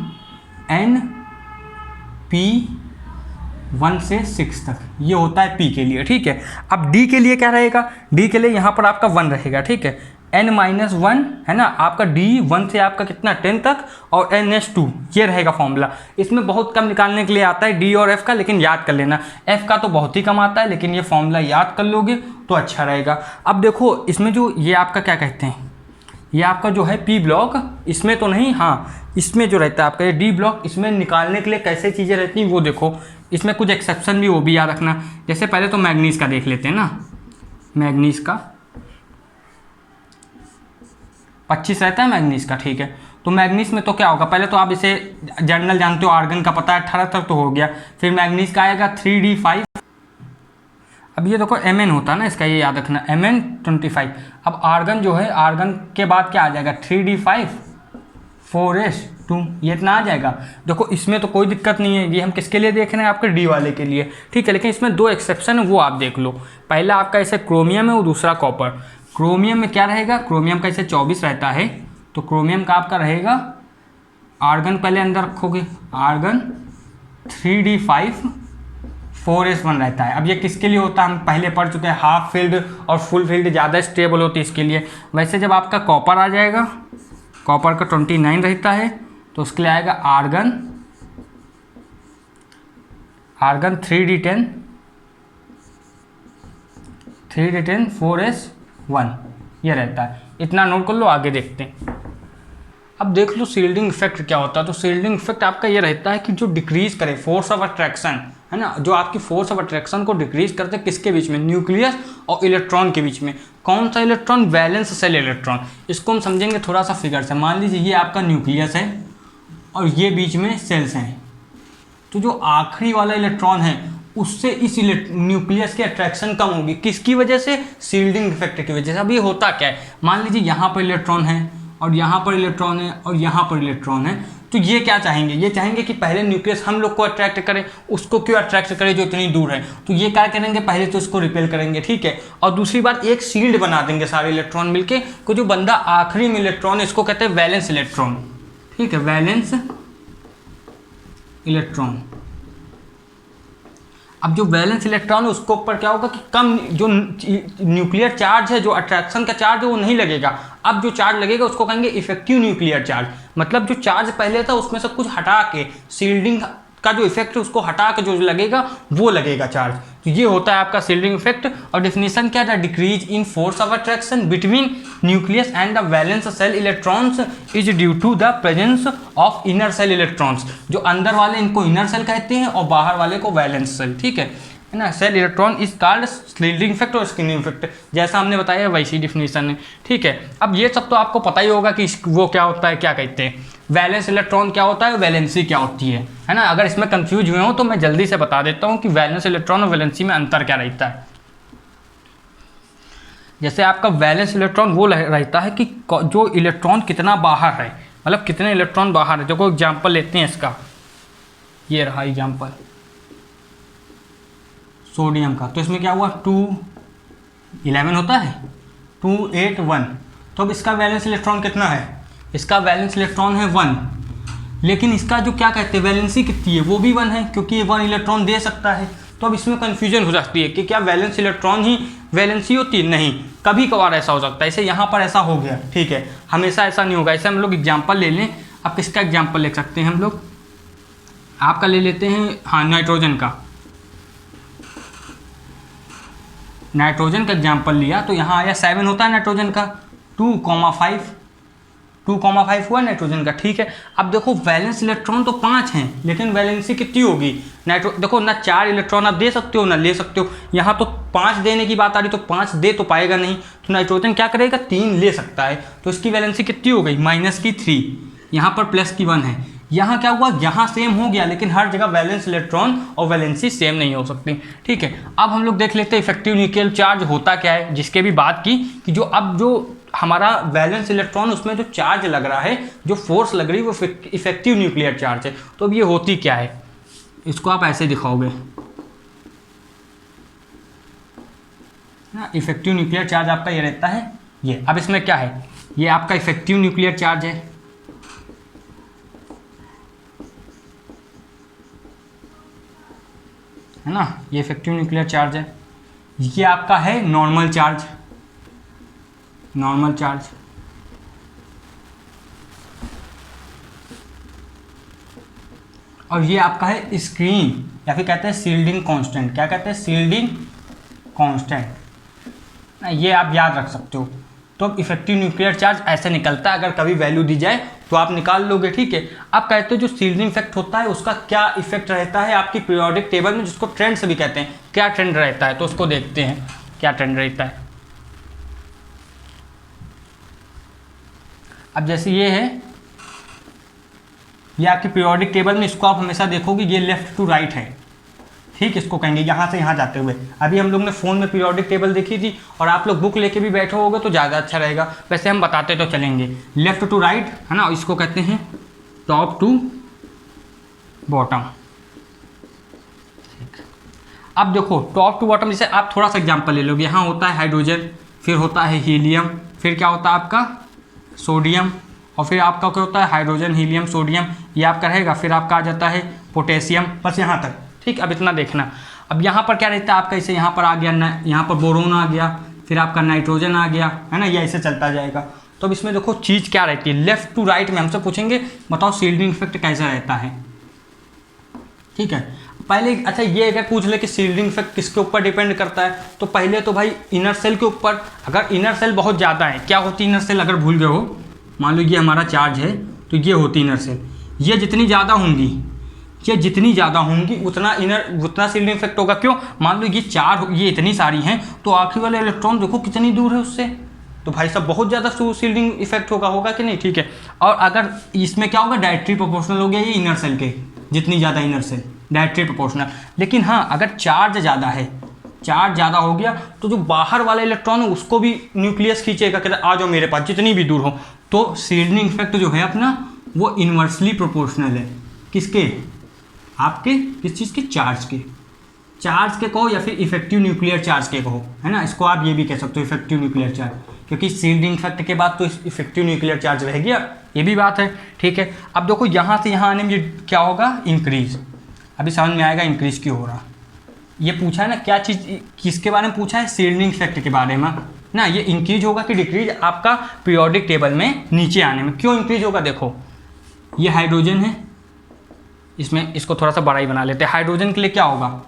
Speaker 1: NP1 से 6 तक, ये होता है P के लिए, ठीक है। अब D के लिए क्या रहेगा, D के लिए यहाँ पर आपका 1 रहेगा, ठीक है। N-1 है ना, आपका D 1 से आपका कितना 10 तक और NS2 ये रहेगा फॉर्मूला। इसमें बहुत कम निकालने के लिए आता है D और F का, लेकिन याद कर लेना, F का तो बहुत ही कम आता है, लेकिन ये फॉर्मूला याद कर लोगे तो अच्छा रहेगा। अब देखो इसमें जो ये आपका क्या कहते हैं, ये आपका जो है P ब्लॉक, इसमें तो नहीं, हाँ इसमें जो रहता है आपका ये D ब्लॉक, इसमें निकालने के लिए कैसे चीज़ें रहती हैं वो देखो, इसमें कुछ एक्सेप्शन भी वो भी याद रखना। जैसे पहले तो मैग्नीज का देख लेते हैं ना, मैग्नीज का 25 रहता है मैग्नीज का, ठीक है। तो मैग्नीज में तो क्या होगा, पहले तो आप इसे जनरल जानते हो, आर्गन का पता है 18 तक तो हो गया, फिर मैग्नीज का आएगा 3d5। अब ये देखो Mn होता है ना इसका, ये याद रखना Mn25। अब आर्गन जो है, आर्गन के बाद क्या आ जाएगा 3d5 4s2, ये इतना आ जाएगा। देखो इसमें तो कोई दिक्कत नहीं है, ये हम किसके लिए देख रहे हैं, आपके D वाले के लिए, ठीक है। लेकिन इसमें 2 एक्सेप्शन है, वो आप देख लो। पहला आपका ऐसे क्रोमियम है और दूसरा कॉपर। क्रोमियम में क्या रहेगा, क्रोमियम का ऐसे 24 रहता है, तो क्रोमियम का आपका रहेगा, आर्गन पहले अंदर रखोगे, आर्गन 3d5 4s1 रहता है। अब ये किसके लिए होता है, हम पहले पढ़ चुके हैं, हाफ फील्ड और फुल फील्ड ज़्यादा स्टेबल होती है इसके लिए। वैसे जब आपका कॉपर आ जाएगा, कॉपर का 29 रहता है, तो उसके लिए आएगा आर्गन 3d10 4s1 ये रहता है। इतना नोट कर लो, आगे देखते हैं। अब देख लो शील्डिंग इफेक्ट क्या होता है। तो शील्डिंग इफेक्ट आपका ये रहता है कि जो डिक्रीज करे फोर्स ऑफ अट्रैक्शन, है ना, जो आपकी फोर्स ऑफ अट्रैक्शन को डिक्रीज करते हैं किसके बीच में, न्यूक्लियस और इलेक्ट्रॉन के बीच में। कौन सा इलेक्ट्रॉन, वैलेंस सेल इलेक्ट्रॉन। इसको हम समझेंगे थोड़ा सा फिगर से। मान लीजिए ये आपका न्यूक्लियस है और ये बीच में सेल्स हैं, तो जो आखिरी वाला इलेक्ट्रॉन है उससे इस न्यूक्लियस की अट्रैक्शन कम होगी, किसकी वजह से, शील्डिंग इफेक्ट की वजह से। अब ये होता क्या है, मान लीजिए यहाँ पर इलेक्ट्रॉन है और यहाँ पर इलेक्ट्रॉन है और यहाँ पर इलेक्ट्रॉन है, तो तो ये क्या चाहेंगे, ये चाहेंगे कि पहले न्यूक्लियस हम लोग को अट्रैक्ट करे, उसको क्यों अट्रैक्ट करे जो इतनी दूर है। तो ये क्या करेंगे, पहले तो इसको रिपेल करेंगे, ठीक है। और दूसरी बात एक शील्ड बना देंगे सारे इलेक्ट्रॉन मिलके, को जो बंदा आखिरी में इलेक्ट्रॉन इसको कहते हैं वैलेंस इलेक्ट्रॉन, ठीक है, वैलेंस इलेक्ट्रॉन। अब जो वैलेंस इलेक्ट्रॉन है उसको ऊपर क्या होगा कि कम जो न्यूक्लियर चार्ज है, जो अट्रैक्शन का चार्ज है वो नहीं लगेगा। अब जो चार्ज लगेगा उसको कहेंगे इफेक्टिव न्यूक्लियर चार्ज, मतलब जो चार्ज पहले था उसमें से कुछ हटा के शील्डिंग का जो इफेक्ट है उसको हटा के जो लगेगा वो लगेगा चार्ज। तो ये होता है आपका शील्डिंग इफेक्ट। और डेफिनेशन क्या था, decrease in force of attraction between nucleus and the valence shell electrons is due to the presence of inner shell electrons. जो अंदर वाले इनको इनर सेल कहते हैं और बाहर वाले को वैलेंस सेल, ठीक है ना। Cell electron is called shielding effect और स्क्रीनिंग इफेक्ट, जैसा हमने बताया वैसी डिफिनेशन है, ठीक है। अब ये सब तो आपको पता ही होगा कि वो क्या होता है, क्या कहते हैं वैलेंस इलेक्ट्रॉन क्या होता है, वैलेंसी क्या होती है ना। अगर इसमें कंफ्यूज हुए हो तो मैं जल्दी से बता देता हूँ कि वैलेंस इलेक्ट्रॉन और वैलेंसी में अंतर क्या रहता है। जैसे आपका वैलेंस इलेक्ट्रॉन वो रहता है कि जो इलेक्ट्रॉन कितना बाहर है, मतलब कितने इलेक्ट्रॉन बाहर है। देखो एग्जाम्पल लेते हैं इसका, ये रहा एग्जाम्पल सोडियम का। तो इसमें क्या हुआ 211 होता है, 281। तो अब इसका वैलेंस इलेक्ट्रॉन कितना है, इसका वैलेंस इलेक्ट्रॉन है 1, लेकिन इसका जो क्या कहते हैं वैलेंसी कितनी है, वो भी 1 है, क्योंकि ये 1 इलेक्ट्रॉन दे सकता है। तो अब इसमें कन्फ्यूजन हो जाती है कि क्या वैलेंस इलेक्ट्रॉन ही वैलेंसी होती है, नहीं, कभी कभार ऐसा हो सकता है। इसे यहाँ पर ऐसा हो गया, ठीक है, हमेशा ऐसा नहीं होगा। ऐसे हम लोग एग्जाम्पल ले लें, अब किसका एग्जाम्पल ले सकते हैं हम लोग, आपका ले लेते हैं, हाँ नाइट्रोजन का। नाइट्रोजन का एग्जाम्पल लिया तो यहाँ आया 7 होता है नाइट्रोजन का, 2,5 हुआ नाइट्रोजन का, ठीक है। अब देखो वैलेंस इलेक्ट्रॉन तो 5 हैं, लेकिन वैलेंसी कितनी होगी, देखो ना 4 इलेक्ट्रॉन आप दे सकते हो ना ले सकते हो। यहाँ तो 5 देने की बात आ रही, तो 5 दे तो पाएगा नहीं, तो नाइट्रोजन क्या करेगा 3 ले सकता है। तो इसकी वैलेंसी कितनी हो गई -3, यहाँ पर +1 है। यहाँ क्या हुआ, यहाँ सेम हो गया, लेकिन हर जगह वैलेंस इलेक्ट्रॉन और वैलेंसी सेम नहीं हो सकती, ठीक है। अब हम लोग देख लेते हैं इफेक्टिव न्यूक्लियर चार्ज होता क्या है, जिसके भी बात की कि जो अब जो हमारा वैलेंस इलेक्ट्रॉन उसमें जो चार्ज लग रहा है, जो फोर्स लग रही है, वो इफेक्टिव न्यूक्लियर चार्ज है। तो अब ये होती क्या है, इसको आप ऐसे दिखाओगे ना, इफेक्टिव न्यूक्लियर चार्ज आपका ये रहता है ये। अब इसमें क्या है, ये आपका इफेक्टिव न्यूक्लियर चार्ज है ना, ये इफेक्टिव न्यूक्लियर चार्ज है। ये आपका है नॉर्मल चार्ज, और ये आपका है स्क्रीन, या फिर कहते हैं शील्डिंग कांस्टेंट। क्या कहते हैं, शील्डिंग कांस्टेंट, ये आप याद रख सकते हो। तो अब इफेक्टिव न्यूक्लियर चार्ज ऐसे निकलता है, अगर कभी वैल्यू दी जाए तो आप निकाल लोगे, ठीक है। अब कहते हैं जो शील्डिंग इफेक्ट होता है उसका क्या इफेक्ट रहता है आपकी पीरियोडिक टेबल में, जिसको ट्रेंड से भी कहते हैं, क्या ट्रेंड रहता है, तो उसको देखते हैं क्या ट्रेंड रहता है। अब जैसे ये है, ये आपकी पीरियोडिक टेबल में, इसको आप हमेशा देखोगे ये लेफ्ट टू राइट है, ठीक, इसको कहेंगे यहाँ से यहाँ जाते हुए। अभी हम लोग ने फ़ोन में पीरियोडिक टेबल देखी थी, और आप लोग बुक लेके भी बैठे होगे तो ज़्यादा अच्छा रहेगा। वैसे हम बताते तो चलेंगे, लेफ्ट टू राइट है ना, इसको कहते हैं टॉप टू बॉटम। अब देखो टॉप टू बॉटम, जैसे आप थोड़ा सा एग्जाम्पल ले लोगे, यहाँ होता है हाइड्रोजन, फिर होता है हीलियम, फिर क्या होता है आपका सोडियम, और फिर आपका क्या होता है हाइड्रोजन, हीलियम, सोडियम, ये आपका रहेगा। फिर आपका आ जाता है पोटेशियम, बस यहाँ तक, ठीक। अब इतना देखना। अब यहाँ पर क्या रहता है आपका, इसे यहाँ पर आ गया, यहाँ पर बोरोन आ गया, फिर आपका नाइट्रोजन आ गया, है ना, ये ऐसे चलता जाएगा। तो अब इसमें देखो चीज़ क्या रहती है, लेफ्ट टू राइट में हमसे पूछेंगे बताओ शील्डिंग इफेक्ट कैसा रहता है, ठीक है। पहले अच्छा ये अगर पूछ ले कि शील्डिंग इफेक्ट किसके ऊपर डिपेंड करता है, तो पहले तो भाई इनर सेल के ऊपर। अगर इनर सेल बहुत ज़्यादा है, क्या होती है इनर सेल, अगर भूल गए हो, मान लो ये हमारा चार्ज है, तो ये होती इनर सेल, ये जितनी ज़्यादा होंगी, उतना शील्डिंग इफेक्ट होगा। क्यों, मान लो ये इतनी सारी हैं, तो आखिरी वाले इलेक्ट्रॉन देखो कितनी दूर है उससे, तो भाई साहब बहुत ज़्यादा शील्डिंग इफेक्ट होगा कि नहीं, ठीक है। और अगर इसमें क्या होगा, डायरेक्टली प्रोपोर्शनल हो गया ये इनर सेल के, जितनी ज़्यादा इनर सेल डायरेक्टली प्रोपोर्शनल। लेकिन हाँ, अगर चार्ज ज़्यादा हो गया तो जो बाहर वाला इलेक्ट्रॉन है उसको भी न्यूक्लियस खींचेगा, कहता आ जाओ मेरे पास, जितनी भी दूर हो। तो शील्डिंग इफेक्ट जो है अपना वो इन्वर्सली प्रोपोर्शनल है। किसके? आपके किस चीज़ के? चार्ज के। चार्ज के कहो या फिर इफेक्टिव न्यूक्लियर चार्ज के कहो, है ना। इसको आप ये भी कह सकते हो इफेक्टिव न्यूक्लियर चार्ज, क्योंकि शील्डिंग इफेक्ट के बाद तो इफेक्टिव न्यूक्लियर चार्ज रह गया, ये भी बात है, ठीक है। अब देखो यहाँ से यहाँ आने में ये क्या होगा? इंक्रीज। अभी समझ में आएगा इंक्रीज क्यों हो रहा। ये पूछा है ना क्या चीज़, किसके बारे में पूछा है? शील्डिंग इफेक्ट के बारे में ना। ये इंक्रीज होगा कि डिक्रीज आपका पीरियोडिक टेबल में नीचे आने में। क्यों इंक्रीज होगा? देखो ये हाइड्रोजन है, इसमें इसको थोड़ा सा बड़ा ही बना लेते हैं। हाइड्रोजन के लिए क्या होगा?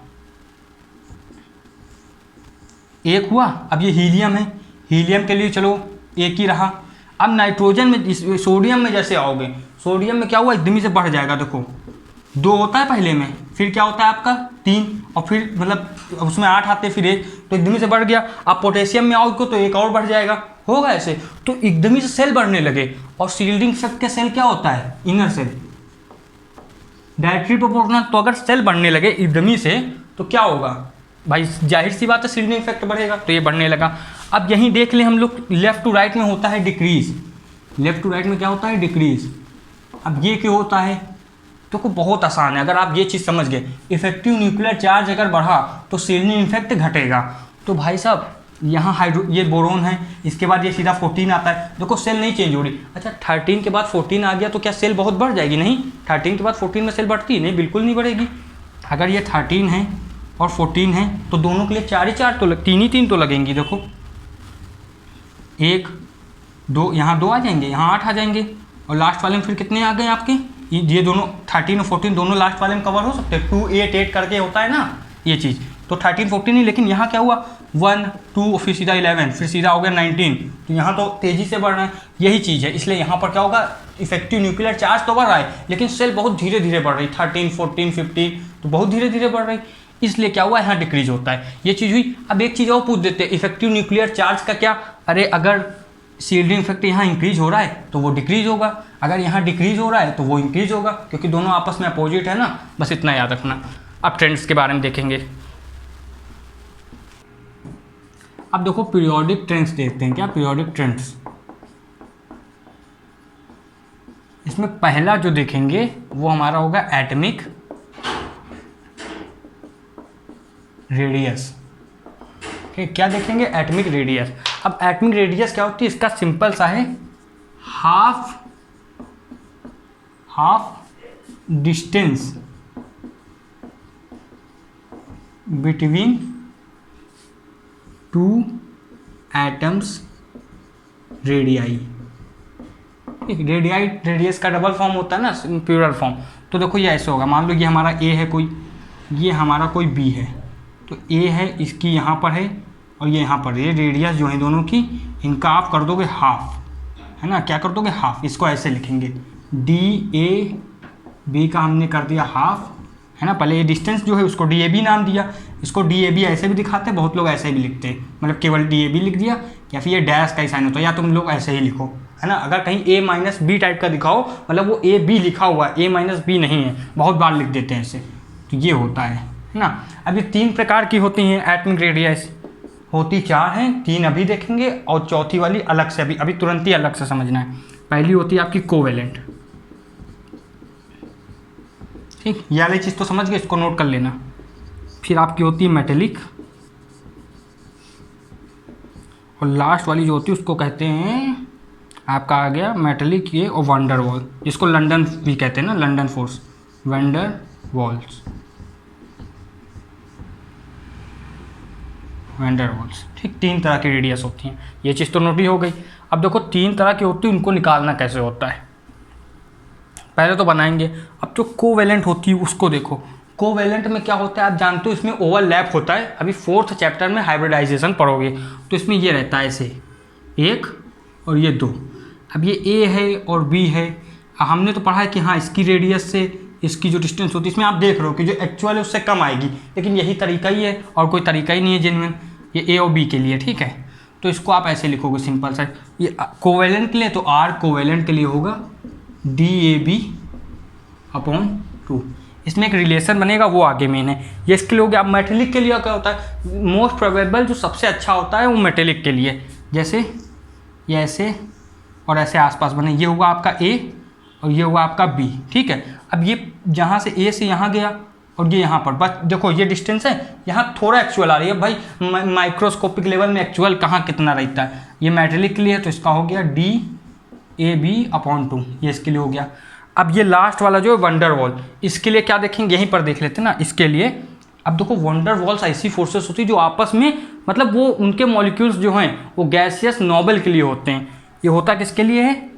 Speaker 1: एक हुआ। अब ये हीलियम है, हीलियम के लिए चलो एक ही रहा। अब नाइट्रोजन में, सोडियम में जैसे आओगे, सोडियम में क्या हुआ? एकदम ही से बढ़ जाएगा। देखो 2 होता है पहले में, फिर क्या होता है आपका 3, और फिर मतलब उसमें 8 आते, फिर 1, तो एकदम ही से बढ़ गया। अब पोटेशियम में आओगे तो 1 और बढ़ जाएगा, होगा ऐसे। तो एकदम ही से सेल बढ़ने लगे। और शील्डिंग इफेक्ट के सेल क्या होता है? Inner shell, directly proportional. तो अगर सेल बढ़ने लगे एकदम ही से तो क्या होगा भाई? जाहिर सी बात है शील्डिंग इफेक्ट बढ़ेगा, तो ये बढ़ने लगा। अब यहीं देख लें हम लोग, लेफ्ट टू राइट में होता है डिक्रीज। लेफ्ट टू राइट में क्या होता है? डिक्रीज। अब ये क्यों होता है? तो बहुत आसान है, अगर आप ये चीज़ समझ गए, इफेक्टिव न्यूक्लियर चार्ज अगर बढ़ा तो शील्डिंग इफेक्ट घटेगा। तो भाई साहब यहाँ ये बोरोन है, इसके बाद ये सीधा 14 आता है। देखो सेल नहीं चेंज हो रही। अच्छा 13 के बाद 14 आ गया तो क्या सेल बहुत बढ़ जाएगी? नहीं, 13 के बाद 14 में सेल बढ़ती है? नहीं, बिल्कुल नहीं बढ़ेगी। अगर ये 13 है और 14 है तो दोनों के लिए 4 ही 4 तो 3 ही 3 तो लगेंगी। देखो 1 2, यहाँ 2 आ जाएंगे, यहाँ 8 आ जाएंगे, और लास्ट वाले में फिर कितने आ गए आपके? ये दोनों 13 और 14 दोनों लास्ट वाले में कवर हो सकते हैं। 2 8 8 करके होता है ना ये चीज़, तो 13 14 नहीं। लेकिन यहाँ क्या हुआ? 1 2 फिर सीधा 11, फिर सीधा हो गया 19। तो यहाँ तो तेज़ी से बढ़ रहा है, यही चीज़ है। इसलिए यहाँ पर क्या होगा? इफेक्टिव न्यूक्लियर चार्ज तो बढ़ रहा है, लेकिन सेल बहुत धीरे धीरे बढ़ रही। 13 14 15 तो बहुत धीरे धीरे बढ़ रही, इसलिए क्या हुआ? यहाँ डिक्रीज होता है, ये चीज़ हुई। अब एक चीज़ और पूछ देते हैं, इफेक्टिव न्यूक्लियर चार्ज का क्या? अरे अगर शील्डिंग इफेक्ट यहाँ इंक्रीज हो रहा है तो वो डिक्रीज होगा, अगर यहाँ डिक्रीज हो रहा है तो वो इंक्रीज होगा, क्योंकि दोनों आपस में अपोजिट है ना। बस इतना याद रखना। अब ट्रेंड्स के बारे में देखेंगे। अब देखो पीरियोडिक ट्रेंड्स देखते हैं। क्या पीरियोडिक ट्रेंड्स? इसमें पहला जो देखेंगे वो हमारा होगा एटॉमिक रेडियस। क्या देखेंगे? Atomic radius. अब एटॉमिक रेडियस क्या होती है? इसका सिंपल सा है, half distance between 2 atoms radii. Radius का डबल फॉर्म होता है ना, प्लूरल फॉर्म। तो देखो ये ऐसे होगा, मान लो ये हमारा ए है कोई, ये हमारा कोई बी है, तो ए है इसकी यहाँ पर है और ये यहाँ पर। ये रेडियस जो है दोनों की, इनका आप कर दोगे हाफ, है ना। क्या कर दोगे? हाफ। इसको ऐसे लिखेंगे, DAB का हमने कर दिया हाफ, है ना। पहले ये डिस्टेंस जो है उसको DAB नाम दिया, इसको DAB ऐसे भी दिखाते हैं, बहुत लोग ऐसे भी लिखते हैं, मतलब केवल DAB लिख दिया, या फिर ये डैश का ही साइन होता है, या तुम लोग ऐसे ही लिखो, है ना। अगर कहीं A-B टाइप का दिखाओ, मतलब वो AB लिखा हुआ है, A-B नहीं है, बहुत बार लिख देते हैं ऐसे, तो ये होता है ना। अब ये 3 प्रकार की होती हैं एटॉमिक रेडियस, होती 4 हैं, 3 अभी देखेंगे और चौथी वाली अलग से, अभी तुरंत ही अलग से समझना है। पहली होती है आपकी कोवेलेंट, ठीक, ये वाली चीज़ तो समझ गए, इसको नोट कर लेना। फिर आपकी होती है मेटेलिक, और लास्ट वाली जो होती है उसको कहते हैं, आपका आ गया मेटेलिक ये, और वंडर वॉल, जिसको लंदन भी कहते हैं ना, London force, wonder walls, wonder walls, ठीक। 3 तरह की रेडियस होती हैं, ये चीज़ तो नोट ही हो गई। अब देखो 3 तरह की होती है, उनको निकालना कैसे होता है, पहले तो बनाएंगे। अब जो कोवेलेंट होती है उसको देखो। कोवेलेंट में क्या होता है आप जानते हो, इसमें ओवरलैप होता है। अभी 4th चैप्टर में हाइब्रिडाइजेशन पढ़ोगे तो इसमें ये रहता है ऐसे 1 और ये 2। अब ये A है और B है, हमने तो पढ़ा है कि हाँ इसकी रेडियस से इसकी जो डिस्टेंस होती है, इसमें आप देख रहे हो कि जो एक्चुअल है उससे कम आएगी, लेकिन यही तरीका ही है और कोई तरीका ही नहीं है जेन्युइन, ये A और B के लिए, ठीक है। तो इसको आप ऐसे लिखोगे सिंपल सा, ये कोवेलेंट के लिए तो R कोवेलेंट के लिए होगा DAB/2। इसमें एक रिलेशन बनेगा, वो आगे मेन है, ये इसके लिए हो गया। अब मेटेलिक के लिए क्या होता है, मोस्ट प्रोबेबल जो सबसे अच्छा होता है वो मेटेलिक के लिए, जैसे ये ऐसे और ऐसे आसपास बने, ये होगा आपका A और ये हुआ आपका बी, ठीक है। अब ये जहाँ से ए से यहाँ गया और ये यहाँ पर, बस देखो ये डिस्टेंस है, यहाँ थोड़ा एक्चुअल आ रही है भाई, माइक्रोस्कोपिक लेवल में एक्चुअल कहाँ कितना रहता है, ये मेटेलिक के लिए है तो इसका हो गया DAB/2, ये इसके लिए हो गया। अब ये लास्ट वाला जो है वंडर वॉल, इसके लिए क्या देखेंगे, यहीं पर देख लेते हैं ना इसके लिए। अब देखो वंडर वॉल्स ऐसी फोर्सेस होती है जो आपस में, मतलब वो उनके मॉलिक्यूल्स जो हैं वो गैसियस नोबल के लिए होते हैं। ये होता किसके लिए है,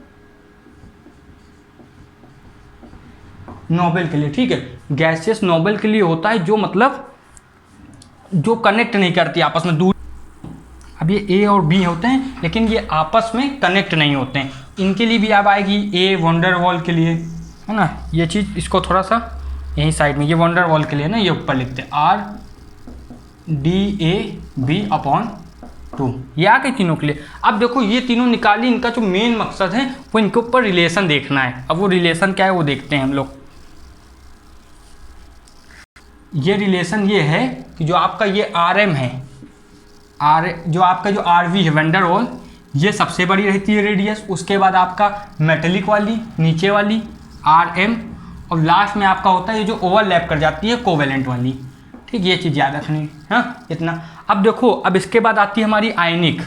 Speaker 1: नोबल के लिए, ठीक है, गैसियस नोबल के लिए होता है, जो मतलब जो कनेक्ट नहीं करती आपस में, दूर। अब ये ए और बी होते हैं लेकिन ये आपस में कनेक्ट नहीं होते हैं, इनके लिए भी अब आएगी ए वंडर वॉल के लिए, है ना, ये चीज़ इसको थोड़ा सा यहीं साइड में, ये वंडर वॉल के लिए ना, ये ऊपर लिखते हैं RDAB/2, ये आ गई तीनों के लिए। अब देखो ये तीनों निकाली, इनका जो मेन मकसद है वो इनके ऊपर रिलेशन देखना है। अब वो रिलेशन क्या है वो देखते हैं हम लोग। ये रिलेशन ये है कि जो आपका ये RM है, जो आपका जो RV है वंडर वॉल, ये सबसे बड़ी रहती है रेडियस, उसके बाद आपका मेटेलिक वाली नीचे वाली RM, और लास्ट में आपका होता है ये जो ओवरलैप कर जाती है कोवेलेंट वाली, ठीक, ये चीज़ याद रखनी, हाँ इतना। अब देखो अब इसके बाद आती है हमारी आयनिक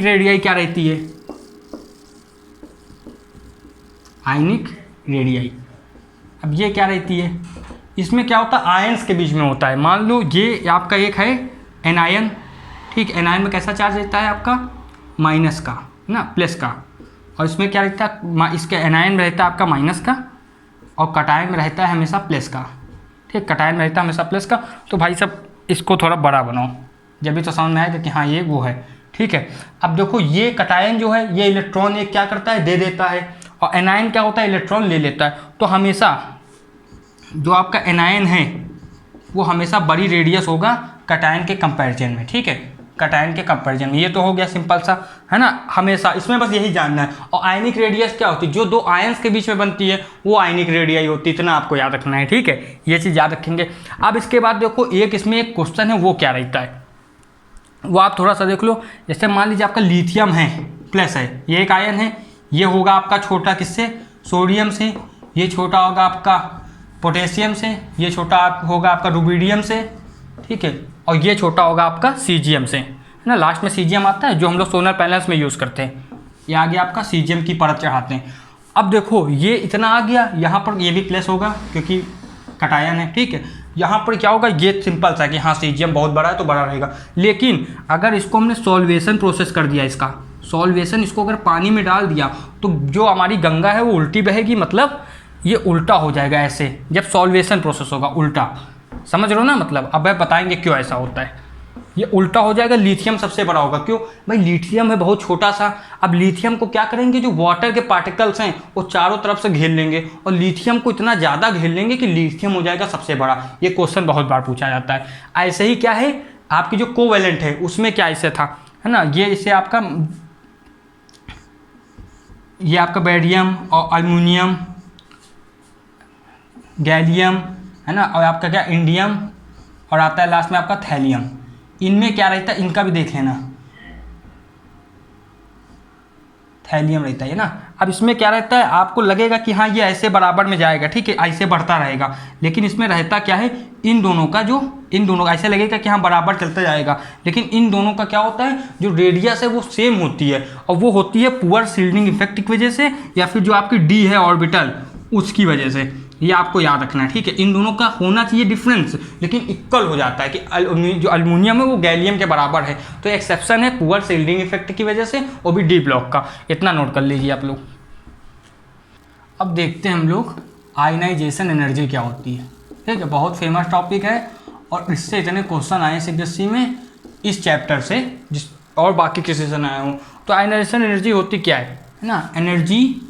Speaker 1: रेडियाई, क्या रहती है, आयनिक रेडियाई। अब ये क्या रहती है, इसमें क्या होता है, आयंस के बीच में होता है। मान लो ये आपका एक है एनायन, ठीक, एनायन में कैसा चार्ज रहता है आपका, माइनस का ना, प्लस का, और इसमें क्या रहता है, इसके एनायन में रहता है आपका माइनस का, और कटायन में रहता है हमेशा प्लस का, ठीक, कटायन में रहता है हमेशा प्लस का। तो भाई सब इसको थोड़ा बड़ा बनाओ, जब भी तो समझ में आएगा कि हाँ ये वो है, ठीक है। अब देखो ये कटायन जो है ये इलेक्ट्रॉन एक क्या करता है, दे देता है, और एनायन क्या होता है, इलेक्ट्रॉन ले लेता है। तो हमेशा जो आपका एनायन है वो हमेशा बड़ी रेडियस होगा कटायन के कंपैरिजन में, ठीक है, कटायन के कंपैरिजन में। ये तो हो गया सिंपल सा, है ना, हमेशा इसमें बस यही जानना है। और आयनिक रेडियस क्या होती है, जो दो आयंस के बीच में बनती है वो आयनिक रेडियाई होती है, इतना आपको याद रखना है, ठीक है, ये चीज़ याद रखेंगे। अब इसके बाद देखो एक इसमें एक क्वेश्चन है, वो क्या रहता है वो आप थोड़ा सा देख लो। जैसे मान लीजिए आपका लिथियम है, प्लस है, ये एक आयन है, ये होगा आपका छोटा किससे, सोडियम से, ये छोटा होगा आपका पोटेशियम से, ये छोटा होगा आपका रुबिडियम से, ठीक है, और ये छोटा होगा आपका सीजियम से, है ना, लास्ट में सीजियम आता है जो हम लोग सोलर पैनल्स में यूज़ करते हैं। ये आ गया आपका सीजियम की परत चढ़ाते हैं। अब देखो ये इतना आ गया, यहाँ पर ये भी प्लस होगा क्योंकि कटायन है, ठीक है। यहाँ पर क्या होगा, ये सिंपल सा कि हाँ सीजियम बहुत बड़ा है तो बड़ा रहेगा। लेकिन अगर इसको हमने सॉल्वेशन प्रोसेस कर दिया, इसका सॉल्वेशन, इसको अगर पानी में डाल दिया तो जो हमारी गंगा है वो उल्टी बहेगी, मतलब ये उल्टा हो जाएगा ऐसे, जब सॉल्वेशन प्रोसेस होगा उल्टा, समझ रहे हो ना, मतलब अब बताएंगे क्यों ऐसा होता है। ये उल्टा हो जाएगा, लिथियम सबसे बड़ा होगा, क्यों भाई, लिथियम है बहुत छोटा सा। अब लिथियम को क्या करेंगे, जो वाटर के पार्टिकल्स हैं वो चारों तरफ से घेर लेंगे, और लिथियम को इतना ज़्यादा घेर लेंगे कि लिथियम हो जाएगा सबसे बड़ा। ये क्वेश्चन बहुत बार पूछा जाता है। ऐसे ही क्या है, आपकी जो कोवेलेंट है उसमें क्या ऐसे था, है ना, ये इसे आपका, ये आपका बेरियम और अल्युमिनियम, गैलियम, है ना, और आपका क्या इंडियम, और आता है लास्ट में आपका थैलियम। इनमें क्या रहता है, इनका भी देख लेना, थैलियम रहता है ना। अब इसमें क्या रहता है, आपको लगेगा कि हाँ ये ऐसे बराबर में जाएगा, ठीक है, ऐसे बढ़ता रहेगा, लेकिन इसमें रहता क्या है, इन दोनों का ऐसे लगेगा कि हाँ बराबर चलता जाएगा, लेकिन इन दोनों का क्या होता है, जो रेडियस है वो सेम होती है, और वो होती है पुअर शील्डिंग इफेक्ट की वजह से, या फिर जो आपकी डी है ऑर्बिटल उसकी वजह से। ये आपको याद रखना है, ठीक है। इन दोनों का होना चाहिए डिफरेंस, लेकिन इक्वल हो जाता है कि जो अल्युमिनियम है वो गैलियम के बराबर है, तो एक्सेप्शन है पुअर शील्डिंग इफेक्ट की वजह से, वो भी डी ब्लॉक का। इतना नोट कर लीजिए आप लोग। अब देखते हैं हम लोग आयनाइजेशन एनर्जी क्या होती है, ठीक है, बहुत फेमस टॉपिक है, और इससे इतने क्वेश्चन आए सीबीएसई में इस चैप्टर से, जिस और बाकी किसी से ना आए हों। तो आयनाइजेशन एनर्जी होती क्या है ना, एनर्जी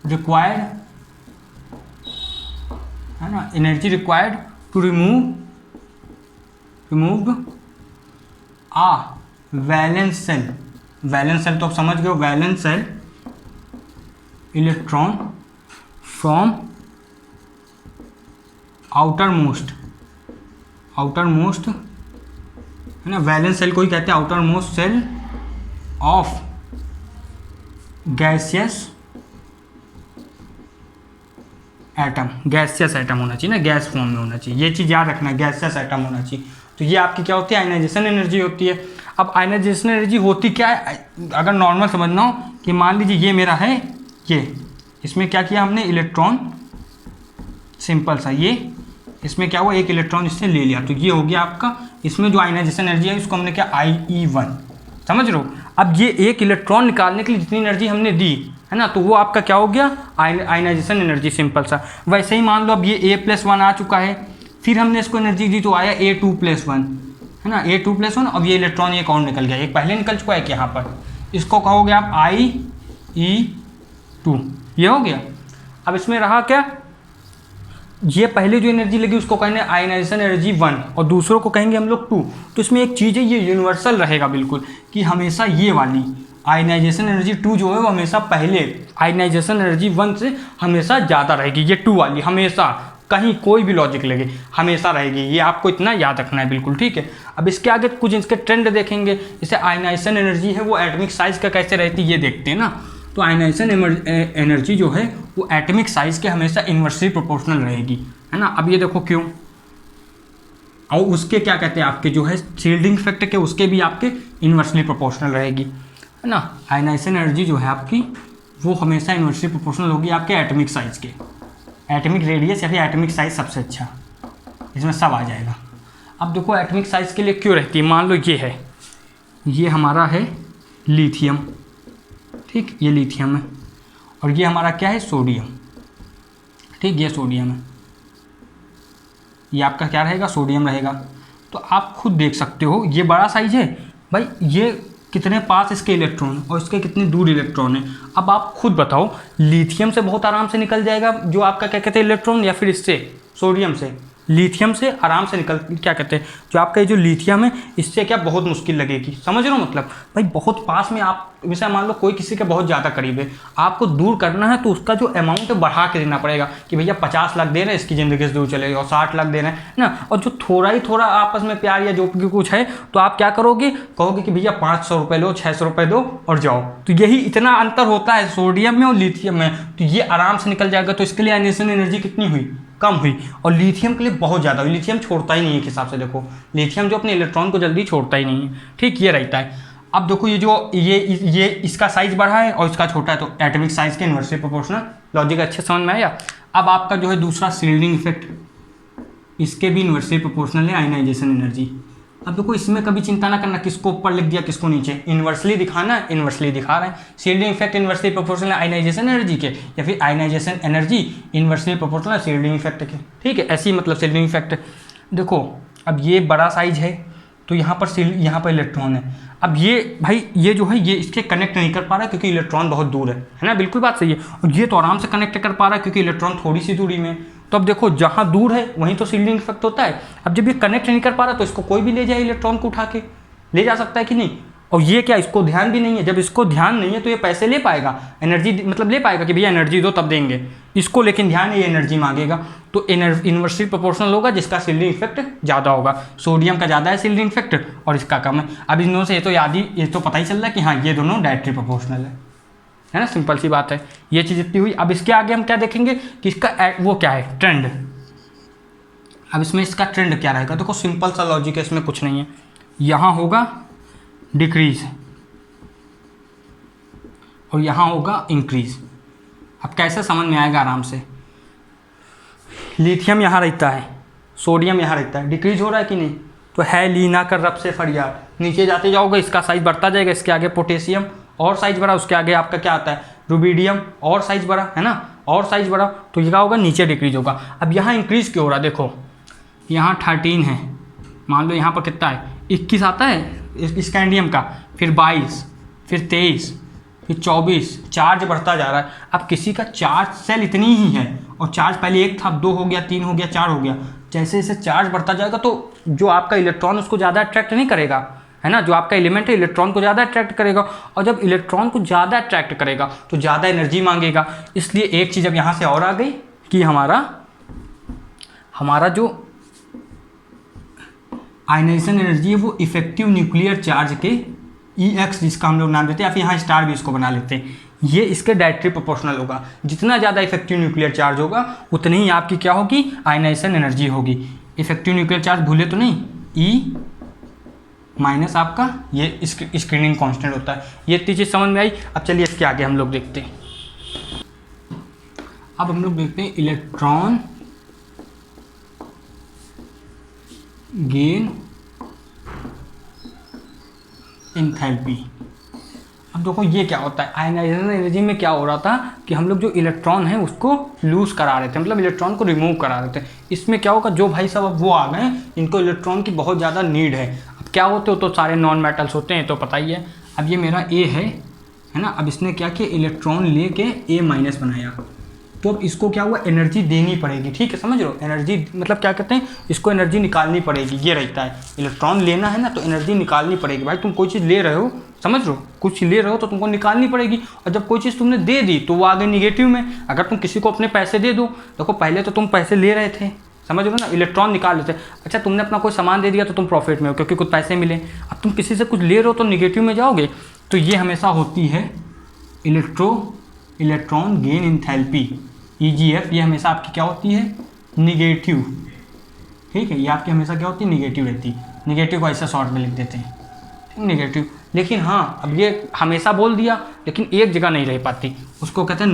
Speaker 1: रिक्वायर्ड, है ना, energy required to remove a valence shell, valence shell तो आप समझ गए हो, valence shell electron from outermost, है ना, वैलेंस सेल को ही कहते हैं outermost shell of gaseous atom होना चाहिए ना, गैस फॉर्म में होना चाहिए, ये चीज़ याद रखना, गैसियस एटम होना चाहिए। तो ये आपकी क्या होती है, आयनाइजेशन एनर्जी होती है। अब आयनाइजेशन एनर्जी होती क्या है, अगर नॉर्मल समझना हो कि मान लीजिए ये मेरा है, ये इसमें क्या किया हमने, इलेक्ट्रॉन, सिंपल सा, ये इसमें क्या हुआ, एक इलेक्ट्रॉन इससे ले लिया, तो ये हो गया आपका, इसमें जो आयनाइजेशन एनर्जी है उसको हमने क्या, IE1, समझ रहे हो। अब ये एक इलेक्ट्रॉन निकालने के लिए जितनी एनर्जी हमने दी है ना, तो वो आपका क्या हो गया, आयनाइजेशन एनर्जी, सिंपल सा। वैसे ही मान लो अब ये A+1 आ चुका है, फिर हमने इसको एनर्जी दी तो आया A2+1, है ना, A2+1। अब ये इलेक्ट्रॉन एक और निकल गया, एक पहले निकल चुका है कि यहाँ पर, इसको कहोगे आप IE2, ये हो गया। अब इसमें रहा क्या, ये पहले जो एनर्जी लगी उसको कहेंगे आयनाइजेशन एनर्जी 1 और दूसरों को कहेंगे हम लोग 2। तो इसमें एक चीज़ है, ये यूनिवर्सल रहेगा बिल्कुल, कि हमेशा ये वाली आयनाइजेशन एनर्जी 2 जो है वो हमेशा पहले आयनाइजेशन एनर्जी 1 से हमेशा ज़्यादा रहेगी, ये 2 वाली हमेशा, कहीं कोई भी लॉजिक लगे हमेशा रहेगी, ये आपको इतना याद रखना है बिल्कुल, ठीक है। अब इसके आगे कुछ इसके ट्रेंड देखेंगे, जैसे आयनाइजेशन एनर्जी है वो एटॉमिक साइज का कैसे रहती है ये देखते हैं ना। तो आयनाइजेशन एनर्जी जो है वो एटॉमिक साइज के हमेशा इन्वर्सली प्रोपोर्शनल रहेगी, है ना। अब ये देखो क्यों, और उसके क्या कहते हैं आपके जो है शील्डिंग इफेक्ट के, उसके भी आपके इन्वर्सली प्रोपोर्शनल रहेगी, है ना। आयनाइजेशन एनर्जी जो है आपकी वो हमेशा इन्वर्सली प्रोपोर्शनल होगी आपके एटॉमिक साइज के, एटॉमिक रेडियस या फिर एटॉमिक साइज सबसे अच्छा, इसमें सब आ जाएगा। अब देखो एटॉमिक साइज के लिए क्यों रहती है, मान लो ये है, ये हमारा है लिथियम, ठीक, ये लिथियम है, और ये हमारा क्या है, सोडियम, ठीक, ये सोडियम है, ये आपका क्या रहेगा, सोडियम रहेगा। तो आप खुद देख सकते हो ये बड़ा साइज है भाई, ये कितने पास इसके इलेक्ट्रॉन और इसके कितनी दूर इलेक्ट्रॉन है। अब आप खुद बताओ, लिथियम से बहुत आराम से निकल जाएगा जो आपका क्या कहते हैं इलेक्ट्रॉन, या फिर इससे सोडियम से, लिथियम से आराम से निकल, क्या कहते हैं जो आपका ये जो लिथियम है इससे क्या बहुत मुश्किल लगेगी, समझ रहे हो मतलब भाई, बहुत पास में आप, जैसे मान लो कोई किसी के बहुत ज़्यादा करीब है, आपको दूर करना है तो उसका जो अमाउंट है बढ़ा के देना पड़ेगा, कि भैया 50 लाख दे रहे हैं इसकी ज़िंदगी से दूर चले और 60 लाख दे रहे हैं ना। और जो थोड़ा ही थोड़ा आपस में प्यार या जो कुछ है तो आप क्या करोगे, कहोगे कि भैया 500 रुपये लो, 600 रुपये दो और जाओ। तो यही इतना अंतर होता है सोडियम में और लिथियम में, तो ये आराम से निकल जाएगा। तो इसके लिए आयनाइजेशन एनर्जी कितनी हुई, कम हुई, और लिथियम के लिए बहुत ज़्यादा हुई। लिथियम छोड़ता ही नहीं है, एक हिसाब से देखो लिथियम जो अपने इलेक्ट्रॉन को जल्दी छोड़ता ही नहीं है, ठीक, ये रहता है। अब देखो ये जो ये इसका साइज बढ़ा है और इसका छोटा है, तो एटॉमिक साइज के इन्वर्सली प्रोपोर्शनल, लॉजिक अच्छे समझ में आया। अब आपका जो है दूसरा शील्डिंग इफेक्ट, इसके भी इन्वर्सली प्रोपोर्शनल है आयनाइजेशन एनर्जी। अब देखो इसमें कभी चिंता ना करना किसको ऊपर लिख दिया किसको नीचे, इन्वर्सली दिखाना है, इन्वर्सली दिखा रहे हैं। Shielding effect inversely proportional ionization energy के, या फिर ionization energy inversely proportional shielding effect के, ठीक है, ऐसी मतलब शील्डिंग इफेक्ट। देखो अब ये बड़ा साइज है तो यहाँ पर इलेक्ट्रॉन है। अब ये भाई ये जो है ये इसके कनेक्ट नहीं कर पा रहा है क्योंकि इलेक्ट्रॉन बहुत दूर है ना, बिल्कुल बात सही है। और ये तो आराम से कनेक्ट कर पा रहा है क्योंकि इलेक्ट्रॉन थोड़ी सी दूरी में। तो अब देखो जहाँ दूर है वहीं तो शील्डिंग इफेक्ट होता है। अब जब ये कनेक्ट नहीं कर पा रहा तो इसको कोई भी ले जाए, इलेक्ट्रॉन को उठा के ले जा सकता है कि नहीं। और ये क्या, इसको ध्यान भी नहीं है। जब इसको ध्यान नहीं है तो ये पैसे ले पाएगा, एनर्जी मतलब ले पाएगा कि भैया एनर्जी दो तब देंगे इसको, लेकिन ध्यान है ये एनर्जी मांगेगा। तो इन्वर्सली प्रोपोर्शनल होगा जिसका शील्डिंग इफेक्ट ज़्यादा होगा। सोडियम का ज़्यादा है शील्डिंग इफेक्ट और इसका कम है। अब इन दोनों से ये तो पता ही चल रहा है कि हाँ ये दोनों डायरेक्टली प्रोपोर्शनल है ना, सिंपल सी बात है। ये चीज़ इतनी हुई। अब इसके आगे हम क्या देखेंगे कि इसका वो क्या है, ट्रेंड। अब इसमें इसका ट्रेंड क्या रहेगा, देखो सिंपल सा लॉजिक है, इसमें कुछ नहीं है। यहाँ होगा डिक्रीज और यहाँ होगा इंक्रीज। अब कैसे समझ में आएगा आराम से, लिथियम यहाँ रहता है, सोडियम यहाँ रहता है, डिक्रीज हो रहा है कि नहीं, तो है लीना कर रब से फरियाद, नीचे जाते जाओगे इसका साइज बढ़ता जाएगा। इसके आगे पोटेशियम और साइज बढ़ा, उसके आगे आपका क्या आता है रुबिडियम और साइज बढ़ा, है ना, और साइज बढ़ा, तो ये क्या होगा नीचे डिक्रीज होगा। अब यहाँ इंक्रीज क्यों हो रहा है, देखो यहाँ 13 है, मान लो यहाँ पर कितना है 21 आता है स्कैंडियम का, फिर 22, फिर 23, फिर 24, चार्ज बढ़ता जा रहा है। अब किसी का चार्ज सेल इतनी ही है और चार्ज पहले 1 था, 2 हो गया, 3 हो गया, 4 हो गया, जैसे जैसे चार्ज बढ़ता जाएगा तो जो आपका इलेक्ट्रॉन उसको ज़्यादा अट्रैक्ट नहीं करेगा, है ना, जो आपका एलिमेंट है इलेक्ट्रॉन को ज़्यादा अट्रैक्ट करेगा। और जब इलेक्ट्रॉन को ज़्यादा अट्रैक्ट करेगा तो ज़्यादा एनर्जी मांगेगा। इसलिए एक चीज़ अब यहाँ से और आ गई कि हमारा जो आयनाइजेशन एनर्जी है वो इफेक्टिव न्यूक्लियर चार्ज के ई एक्स जिसका हम लोग नाम देते हैं, या फिर यहाँ स्टार भी इसको बना लेते हैं, ये इसके डायरेक्टली प्रोपोर्शनल होगा। जितना ज़्यादा इफेक्टिव न्यूक्लियर चार्ज होगा उतनी ही आपकी क्या होगी, आयनाइजेशन एनर्जी होगी। इफेक्टिव न्यूक्लियर चार्ज भूले तो नहीं, ई माइनस आपका ये स्क्रीनिंग कांस्टेंट होता है। ये इतनी चीज़ समझ में आई। अब चलिए इसके आगे हम लोग देखते हैं। अब हम लोग देखते हैं इलेक्ट्रॉन गेन एंथैल्पी। अब देखो ये क्या होता है, आयनाइजेशन एनर्जी में क्या हो रहा था कि हम लोग जो इलेक्ट्रॉन है उसको लूज करा रहे थे, मतलब इलेक्ट्रॉन को रिमूव करा रहे थे। इसमें क्या होगा, जो भाई साहब अब वो आ गए इनको इलेक्ट्रॉन की बहुत ज़्यादा नीड है। अब क्या होते हो तो सारे नॉन मेटल्स होते हैं, तो पता ही है। अब ये मेरा ए है ना, अब इसने क्या किया, इलेक्ट्रॉन ले के ए माइनस बनाया, तो अब इसको क्या हुआ, एनर्जी देनी पड़ेगी। ठीक है, समझ लो, एनर्जी मतलब क्या कहते हैं, इसको एनर्जी निकालनी पड़ेगी। ये रहता है, इलेक्ट्रॉन लेना है ना तो एनर्जी निकालनी पड़ेगी। भाई तुम कोई चीज़ ले रहे हो, समझ लो, कुछ ले रहे हो तो तुमको निकालनी पड़ेगी। और जब कोई चीज़ तुमने दे दी तो वो आ गई निगेटिव में। अगर तुम किसी को अपने पैसे दे दो, देखो पहले तो तुम पैसे ले रहे थे, समझ लो ना, इलेक्ट्रॉन निकाल लेते। अच्छा तुमने अपना कोई सामान दे दिया तो तुम प्रॉफिट में हो क्योंकि कुछ पैसे मिले। अब तुम किसी से कुछ ले रहे हो तो निगेटिव में जाओगे। तो ये हमेशा होती है इलेक्ट्रॉन गेन एंथैल्पी, EGF। ये हमेशा आपकी क्या होती है, निगेटिव। ठीक है, ये आपकी हमेशा क्या होती है, निगेटिव रहती है। निगेटिव को ऐसा शॉर्ट में लिख देते हैं, ठीक, निगेटिव। लेकिन हाँ, अब ये हमेशा बोल दिया लेकिन एक जगह नहीं रह पाती, उसको कहते हैं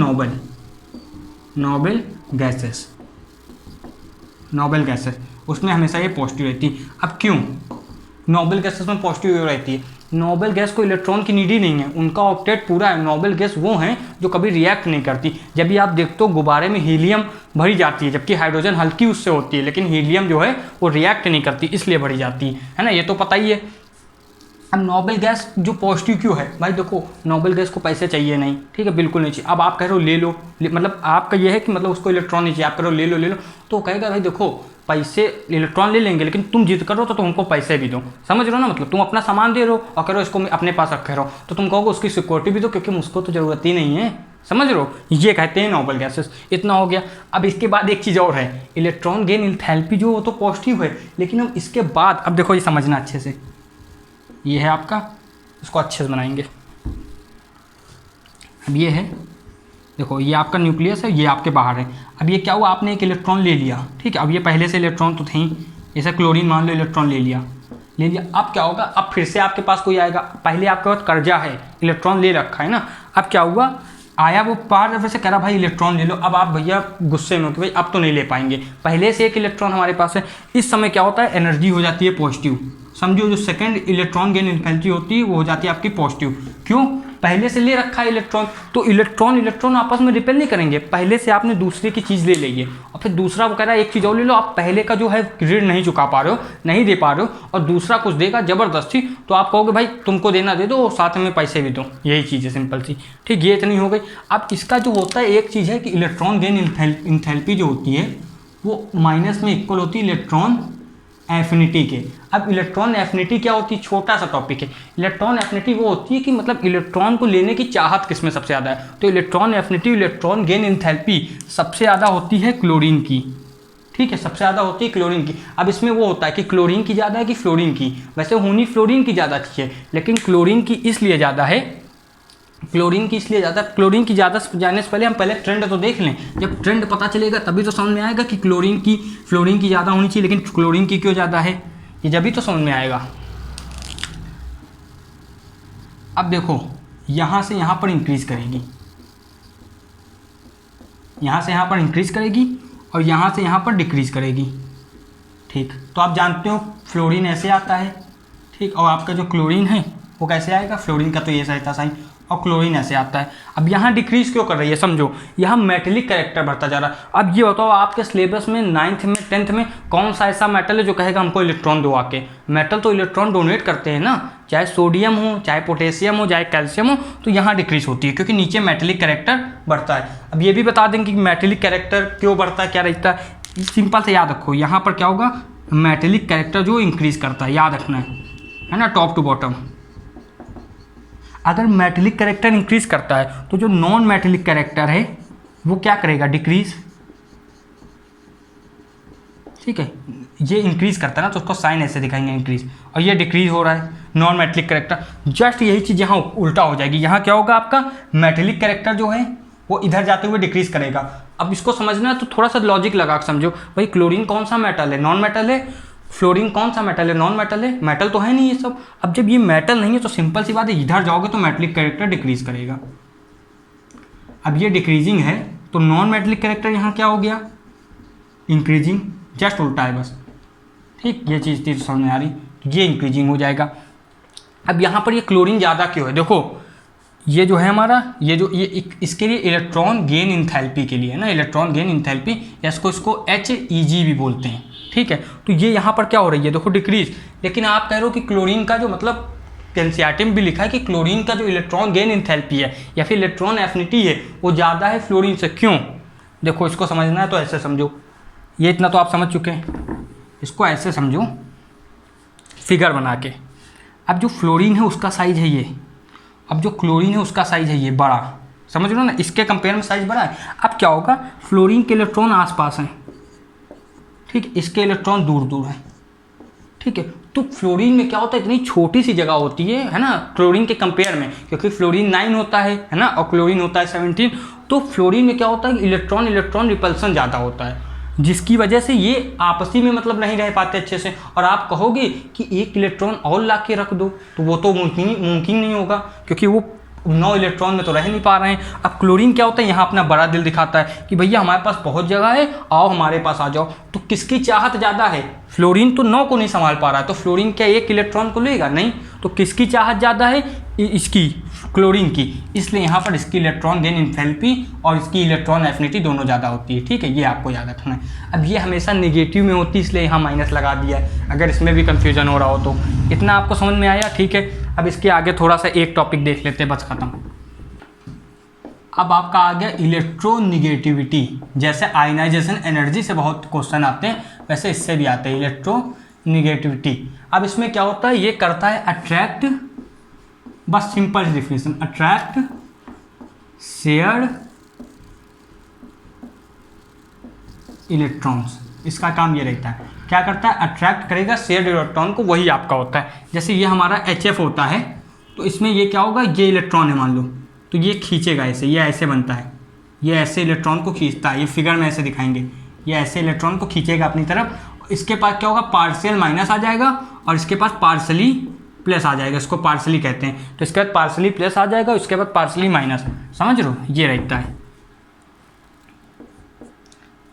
Speaker 1: नोबल गैसेस। नोबल गैसेस उसमें हमेशा ये पॉजिटिव रहती है। अब क्यों नोबल गैसेस में पॉजिटिव रहती है, नोबल गैस को इलेक्ट्रॉन की नीड ही नहीं है, उनका ऑक्टेट पूरा है। नोबल गैस वो हैं जो कभी रिएक्ट नहीं करती। जब भी आप देखते हो गुब्बारे में हीलियम भरी जाती है, जबकि हाइड्रोजन हल्की उससे होती है, लेकिन हीलियम जो है वो रिएक्ट नहीं करती, इसलिए भरी जाती है ना, ये तो पता ही है। अब नोबल गैस जो पॉजिटिव क्यों है, भाई देखो नोबल गैस को पैसे चाहिए नहीं, ठीक है, बिल्कुल नहीं चाहिए। अब आप कह रहे हो ले लो, मतलब आपका ये है कि मतलब उसको इलेक्ट्रॉन नहीं चाहिए, आप कह रहे हो ले लो, तो कहेगा भाई देखो पैसे इलेक्ट्रॉन ले लेंगे लेकिन तुम जिद करो तो तुमको पैसे भी दो, समझ रहे हो ना। मतलब तुम अपना सामान दे रहे हो और कह रहे हो इसको अपने पास रखे रहो, तो तुम कहोगे उसकी सिक्योरिटी भी दो क्योंकि मुझको तो ज़रूरत ही नहीं है, समझ रहे हो। ये कहते हैं नोबल गैसेस। इतना हो गया। अब इसके बाद एक चीज़ और है, इलेक्ट्रॉन गेन एंथैल्पी जो वो तो पॉजिटिव है, लेकिन अब इसके बाद अब देखो ये समझना अच्छे से, ये है आपका, इसको अच्छे से बनाएंगे। अब ये है, देखो ये आपका न्यूक्लियस है, ये आपके बाहर है। अब ये क्या हुआ, आपने एक इलेक्ट्रॉन ले लिया, ठीक है। अब ये पहले से इलेक्ट्रॉन तो थे ही, जैसे क्लोरीन मान लो, इलेक्ट्रॉन ले लिया। अब क्या होगा, अब फिर से आपके पास कोई आएगा, पहले आपके पास कर्जा है, इलेक्ट्रॉन ले रखा है ना। अब क्या हुआ, आया वो पार दफे से कह रहा भाई इलेक्ट्रॉन ले लो। अब आप भैया गुस्से में हो कि भाई अब तो नहीं ले पाएंगे, पहले से एक इलेक्ट्रॉन हमारे पास है। इस समय क्या होता है, एनर्जी हो जाती है पॉजिटिव। समझो जो सेकंड इलेक्ट्रॉन गेन एंथैल्पी होती है वो हो जाती है आपकी पॉजिटिव। क्यों, पहले से ले रखा है इलेक्ट्रॉन, तो इलेक्ट्रॉन आपस में रिपेल नहीं करेंगे, पहले से आपने दूसरे की चीज़ ले ली है और फिर दूसरा वो कह रहा है एक चीज़ और ले लो। आप पहले का जो है ऋण नहीं चुका पा रहे हो, नहीं दे पा रहे हो, और दूसरा कुछ देगा ज़बरदस्ती, तो आप कहोगे भाई तुमको देना दे दो और साथ में पैसे भी दो। यही चीज़ है, सिंपल सी, ठीक। ये इतनी हो गई। अब इसका जो होता है एक चीज़ है कि इलेक्ट्रॉन गेन एंथैल्पी जो होती है वो माइनस में इक्वल होती है इलेक्ट्रॉन एफिनिटी के। अब इलेक्ट्रॉन एफिनिटी क्या होती है, छोटा सा टॉपिक है। इलेक्ट्रॉन एफिनिटी वो होती है कि मतलब इलेक्ट्रॉन को लेने की चाहत किसमें सबसे ज़्यादा है, तो electron affinity, electron gain enthalpy सबसे ज़्यादा होती है क्लोरीन की, ठीक है, सबसे ज़्यादा होती है क्लोरीन की। अब इसमें वो होता है कि क्लोरीन की ज़्यादा है कि फ्लोरीन की, वैसे होनी फ्लोरीन की ज़्यादा अच्छी है, लेकिन क्लोरीन की इसलिए ज़्यादा है, क्लोरीन की ज़्यादा जाने से पहले हम पहले ट्रेंड तो देख लें। जब ट्रेंड पता चलेगा तभी तो समझ में आएगा कि फ्लोरीन की ज़्यादा होनी चाहिए, लेकिन क्लोरीन की क्यों ज़्यादा है, ये जब भी तो समझ में आएगा। अब देखो यहाँ से यहाँ पर इंक्रीज़ करेगी, यहाँ से यहाँ पर इंक्रीज़ करेगी और यहाँ से यहाँ पर डिक्रीज़ करेगी, ठीक। तो आप जानते हो फ्लोरीन ऐसे आता है, ठीक, और आपका जो क्लोरीन है वो कैसे आएगा, फ्लोरीन का तो ये रहता साइन, और क्लोरीन ऐसे आता है। अब यहाँ डिक्रीज क्यों कर रही है, समझो, यहाँ मेटेलिक कैरेक्टर बढ़ता जा रहा है। अब ये बताओ आपके सिलेबस में 9th में 10th में कौन सा ऐसा मेटल है जो कहेगा हमको इलेक्ट्रॉन दो आके। मेटल तो इलेक्ट्रॉन डोनेट करते हैं ना, चाहे सोडियम हो, चाहे पोटेशियम हो, चाहे कैल्शियम हो, तो यहाँ डिक्रीज होती है क्योंकि नीचे मेटेलिक कैरेक्टर बढ़ता है। अब ये भी बता देंगे कि मेटेलिक कैरेक्टर क्यों बढ़ता है, क्या रहता है, सिंपल से याद रखो। यहाँ पर क्या होगा, मेटेलिक कैरेक्टर जो इंक्रीज करता है, याद रखना है ना, टॉप टू बॉटम। अगर मेटेलिक कैरेक्टर इंक्रीज करता है तो जो नॉन मेटेलिक कैरेक्टर है वो क्या करेगा, डिक्रीज, ठीक है। ये इंक्रीज़ करता है ना, तो उसको साइन ऐसे दिखाएंगे इंक्रीज, और ये डिक्रीज हो रहा है नॉन मेटेलिक कैरेक्टर। जस्ट यही चीज़ यहाँ उल्टा हो जाएगी, यहाँ क्या होगा आपका मेटेलिक कैरेक्टर जो है वो इधर जाते हुए डिक्रीज करेगा। अब इसको समझना है तो थोड़ा सा लॉजिक लगा के समझो, भाई क्लोरीन कौन सा मेटल है, नॉन मेटल है, फ्लोरीन कौन सा मेटल है, नॉन मेटल है, मेटल तो है नहीं ये सब। अब जब ये मेटल नहीं है तो सिंपल सी बात है, इधर जाओगे तो मेटेलिक कैरेक्टर डिक्रीज करेगा। अब ये डिक्रीजिंग है तो नॉन मेटेलिक कैरेक्टर यहाँ क्या हो गया, इंक्रीजिंग, जस्ट उल्टा है बस, ठीक। ये चीज़ समझ में आ रही, ये इंक्रीजिंग हो जाएगा। अब यहाँ पर ये क्लोरीन ज़्यादा क्यों है, देखो ये जो है हमारा, ये जो ये इसके लिए इलेक्ट्रॉन गेन इंथैल्पी के लिए है ना, इलेक्ट्रॉन गेन इंथैल्पी, या इसको HEG भी बोलते हैं, ठीक है। तो ये यहाँ पर क्या हो रही है, देखो डिक्रीज। लेकिन आप कह रहे हो कि क्लोरीन का जो मतलब एनसीईआरटी में भी लिखा है कि क्लोरीन का जो इलेक्ट्रॉन गेन इंथैल्पी है या फिर इलेक्ट्रॉन एफिनिटी है वो ज़्यादा है फ्लोरीन से, क्यों? देखो इसको समझना है तो ऐसे समझो, ये इतना तो आप समझ चुके हैं, इसको ऐसे समझो फिगर बना के। अब जो फ्लोरीन है उसका साइज है ये, अब जो क्लोरीन है उसका साइज है ये बड़ा, समझ लो ना, इसके कंपेयर में साइज बड़ा है। अब क्या होगा, फ्लोरीन के इलेक्ट्रॉन आसपास हैं, ठीक, इसके इलेक्ट्रॉन दूर दूर हैं, ठीक है। तो फ्लोरीन में क्या होता है, इतनी छोटी सी जगह होती है ना क्लोरीन के कंपेयर में, क्योंकि फ्लोरीन 9 होता है ना, और क्लोरीन होता है 17। तो फ्लोरीन में क्या होता है, इलेक्ट्रॉन रिपल्सन ज़्यादा होता है, जिसकी वजह से ये आपसी में मतलब नहीं रह पाते अच्छे से। और आप कहोगे कि एक इलेक्ट्रॉन और ला के रख दो, तो वो तो मुमकिन नहीं होगा, क्योंकि वो 9 इलेक्ट्रॉन में तो रह नहीं पा रहे हैं। अब क्लोरीन क्या होता है, यहाँ अपना बड़ा दिल दिखाता है कि भैया हमारे पास बहुत जगह है, आओ हमारे पास आ जाओ। तो किसकी चाहत ज़्यादा है, फ्लोरीन तो 9 को नहीं संभाल पा रहा है, तो फ्लोरीन क्या एक इलेक्ट्रॉन को लेगा, नहीं। तो किसकी चाहत ज़्यादा है, इसकी, क्लोरीन की, इसलिए यहाँ पर इसकी इलेक्ट्रॉन गेन इंथैल्पी और इसकी इलेक्ट्रॉन एफिनिटी दोनों ज़्यादा होती है, ठीक है। ये आपको याद रखना है। अब ये हमेशा नेगेटिव में होती है, इसलिए यहाँ माइनस लगा दिया है, अगर इसमें भी कन्फ्यूजन हो रहा हो तो। इतना आपको समझ में आया, ठीक है। अब इसके आगे थोड़ा सा एक टॉपिक देख लेते हैं, बस खत्म। अब आपका आ गया इलेक्ट्रोनिगेटिविटी। जैसे आयनाइजेशन एनर्जी से बहुत क्वेश्चन आते हैं, वैसे इससे भी आते हैं इलेक्ट्रोनिगेटिविटी। अब इसमें क्या होता है, ये करता है अट्रैक्ट, बस simple definition, attract shared electrons. इसका काम ये रहता है, क्या करता है, अट्रैक्ट करेगा शेयर्ड इलेक्ट्रॉन को, वही आपका होता है। जैसे ये हमारा HF होता है, तो इसमें ये क्या होगा, ये इलेक्ट्रॉन है मान लो, तो ये खींचेगा ऐसे, ये ऐसे बनता है, ये ऐसे इलेक्ट्रॉन को खींचता है, ये फिगर में ऐसे दिखाएंगे, ये ऐसे इलेक्ट्रॉन को खींचेगा अपनी तरफ। इसके पास क्या होगा, पार्शियल माइनस आ जाएगा, और इसके पास पार्शली प्लस आ जाएगा, इसको पार्शली कहते हैं। तो इसके बाद पार्शली प्लस आ जाएगा, उसके बाद पार्शली माइनस, समझ रहे हो, ये रहता है।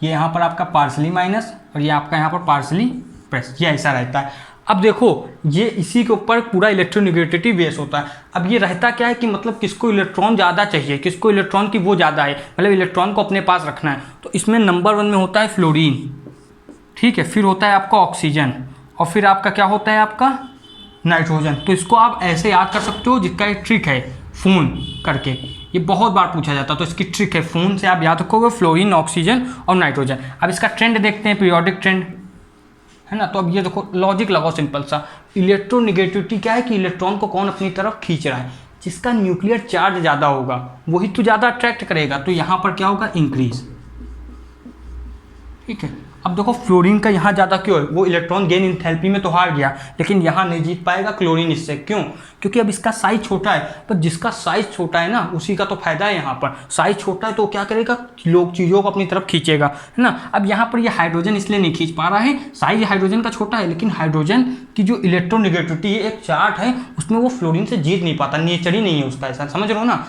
Speaker 1: ये यहाँ पर आपका पार्शली माइनस और ये आपका यहाँ पर पार्शली प्लस, ये ऐसा रहता है। अब देखो ये इसी के ऊपर पूरा इलेक्ट्रोनिगेटिविटी बेस होता है। अब ये रहता क्या है कि मतलब किसको इलेक्ट्रॉन ज़्यादा चाहिए, किसको इलेक्ट्रॉन की वो ज़्यादा है, मतलब इलेक्ट्रॉन को अपने पास रखना है। तो इसमें नंबर 1 में होता है फ्लोरीन, ठीक है, फिर होता है आपका ऑक्सीजन, और फिर आपका क्या होता है आपका नाइट्रोजन। तो इसको आप ऐसे याद कर सकते हो, जिसका एक ट्रिक है फ़ोन करके, ये बहुत बार पूछा जाता है, तो इसकी ट्रिक है फ़ोन से आप याद रखोगे फ्लोरीन, ऑक्सीजन और नाइट्रोजन। अब इसका ट्रेंड देखते हैं, पीरियोडिक ट्रेंड है ना। तो अब ये देखो लॉजिक लगाओ सिंपल सा, इलेक्ट्रोनिगेटिविटी क्या है कि इलेक्ट्रॉन को कौन अपनी तरफ खींच रहा है, जिसका न्यूक्लियर चार्ज ज़्यादा होगा वही तो ज़्यादा अट्रैक्ट करेगा। तो यहाँ पर क्या होगा, इंक्रीज, ठीक है। अब देखो फ्लोरीन का यहाँ ज़्यादा क्यों है, वो इलेक्ट्रॉन गेन इंथैल्पी में तो हार गया, लेकिन यहाँ नहीं जीत पाएगा क्लोरीन इससे, क्यों, क्योंकि अब इसका साइज छोटा है। पर जिसका साइज छोटा है ना उसी का तो फायदा है, यहाँ पर साइज छोटा है तो क्या करेगा, लोग चीज़ों को अपनी तरफ खींचेगा, है ना। अब यहाँ पर ये हाइड्रोजन इसलिए नहीं खींच पा रहा है, साइज हाइड्रोजन का छोटा है, लेकिन हाइड्रोजन की जो इलेक्ट्रोनिगेटिविटी है, एक चार्ट है उसमें वो फ्लोरीन से जीत नहीं पाता, नेचर ही नहीं है उसका ऐसा, समझ रहे हो ना।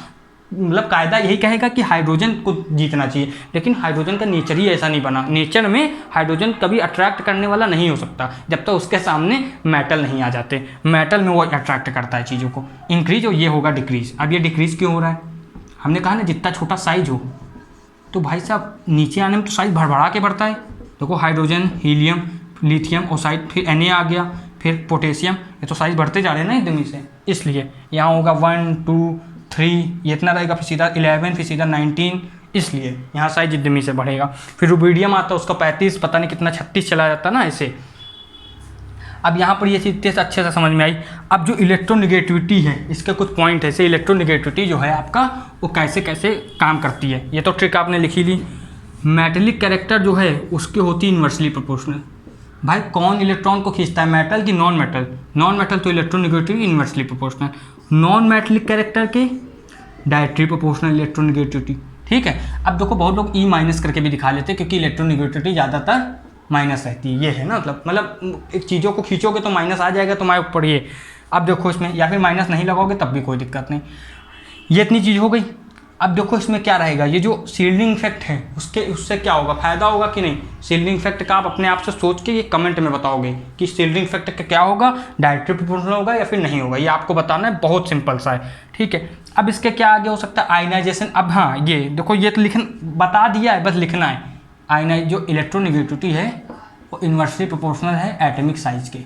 Speaker 1: मतलब कायदा यही कहेगा कि हाइड्रोजन को जीतना चाहिए, लेकिन हाइड्रोजन का नेचर ही ऐसा नहीं बना। नेचर में हाइड्रोजन कभी अट्रैक्ट करने वाला नहीं हो सकता जब तक उसके सामने मेटल नहीं आ जाते। मेटल में वो अट्रैक्ट करता है चीज़ों को, इंक्रीज, और ये होगा डिक्रीज। अब ये डिक्रीज क्यों हो रहा है, हमने कहा ना जितना छोटा साइज हो, तो भाई साहब नीचे आने में तो साइज भड़बड़ा के बढ़ता है। देखो हाइड्रोजन, हीलियम, लिथियम ऑक्साइड, फिर Na आ गया, फिर पोटेशियम, ये तो साइज बढ़ते जा रहे हैं ना एकदम से। इसलिए यहाँ होगा 1 2 3, ये इतना रहेगा, फिर सीधा 11, फिर सीधा 19, इसलिए यहाँ साइज एकदमी से बढ़ेगा। फिर रुबीडियम आता है, उसका 35, पता नहीं कितना 36 चला जाता ना ऐसे। अब यहाँ पर ये चीज़ अच्छे से समझ में आई। अब जो इलेक्ट्रोनिगेटिविटी है, इसके कुछ पॉइंट है, ऐसे इलेक्ट्रोनिगेटिविटी जो है आपका वो कैसे कैसे काम करती है, ये तो ट्रिक आपने लिखी ली। मेटेलिक कैरेक्टर जो है उसकी होती है इन्वर्सली प्रोपोर्शनल, भाई कौन इलेक्ट्रॉन को खींचता है, मेटल की नॉन मेटल? नॉन मेटल तो electronegativity inversely proportional, non metallic character के डायरेक्टली प्रोपोर्शनल इलेक्ट्रोनेगेटिविटी। ठीक है, अब देखो बहुत लोग ई माइनस करके भी दिखा लेते हैं क्योंकि इलेक्ट्रोनेगेटिविटी ज़्यादातर माइनस रहती है, ये है ना, मतलब एक चीज़ों को खींचोगे तो माइनस आ जाएगा तुम्हारे ऊपर ये। अब देखो इसमें, या फिर माइनस नहीं लगाओगे तब भी कोई दिक्कत नहीं। ये इतनी चीज़ हो गई। अब देखो इसमें क्या रहेगा, ये जो शील्डिंग इफेक्ट है उससे क्या होगा, फायदा होगा कि नहीं? शील्डिंग इफेक्ट का आप अपने आप से सोच के ये कमेंट में बताओगे कि शील्डिंग इफेक्ट का क्या होगा, डायरेक्टली प्रोपोर्शनल होगा या फिर नहीं होगा, ये आपको बताना है, बहुत सिंपल सा है। ठीक है, अब इसके क्या आगे हो सकता है, आयनाइजेशन। अब हाँ ये देखो, ये तो बता दिया है, बस लिखना है। आयनाइज जो इलेक्ट्रोनेगेटिविटी है वो इन्वर्सली प्रोपोर्शनल है एटॉमिक साइज के।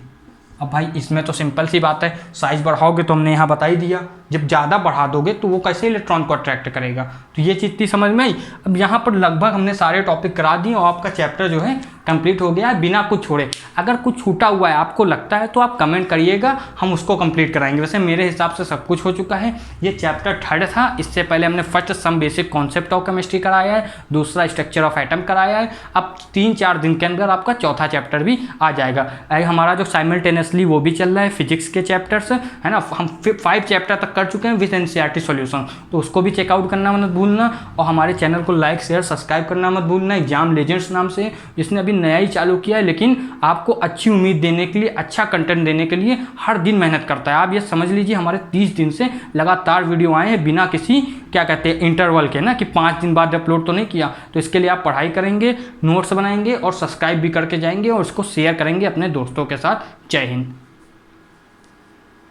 Speaker 1: अब भाई इसमें तो सिंपल सी बात है, साइज बढ़ाओगे तो हमने यहाँ बता ही दिया, जब ज़्यादा बढ़ा दोगे तो वो कैसे इलेक्ट्रॉन को अट्रैक्ट करेगा। तो ये चीज़ थी समझ में आई। अब यहाँ पर लगभग हमने सारे टॉपिक करा दिए और आपका चैप्टर जो है कंप्लीट हो गया है बिना कुछ छोड़े। अगर कुछ छूटा हुआ है आपको लगता है तो आप कमेंट करिएगा, हम उसको कंप्लीट कराएंगे। वैसे मेरे हिसाब से सब कुछ हो चुका है। ये चैप्टर 3 था, इससे पहले हमने first some basic concept of chemistry कराया है, दूसरा स्ट्रक्चर ऑफ एटम कराया है। अब 3-4 दिन के अंदर आपका चौथा चैप्टर भी आ जाएगा। हमारा जो साइमल्टेनियसली वो भी चल रहा है फिजिक्स के चैप्टर्स, है ना, हम 5 चैप्टर तक कर चुके हैं विद एनसीईआरटी सॉल्यूशन, तो उसको भी चेकआउट करना मत भूलना। और हमारे चैनल को लाइक शेयर सब्सक्राइब करना मत भूलना। एग्जाम लेजेंड्स नाम से जिसने अभी नया ही चालू किया है, लेकिन आपको अच्छी उम्मीद देने के लिए, अच्छा कंटेंट देने के लिए हर दिन मेहनत करता है। आप ये समझ लीजिए हमारे 30 दिन से लगातार वीडियो आए हैं बिना किसी क्या कहते हैं इंटरवल के, ना कि 5 दिन बाद अपलोड तो नहीं किया। तो इसके लिए आप पढ़ाई करेंगे, नोट्स बनाएंगे और सब्सक्राइब भी करके जाएंगे और इसको शेयर करेंगे अपने दोस्तों के साथ। जय हिंद।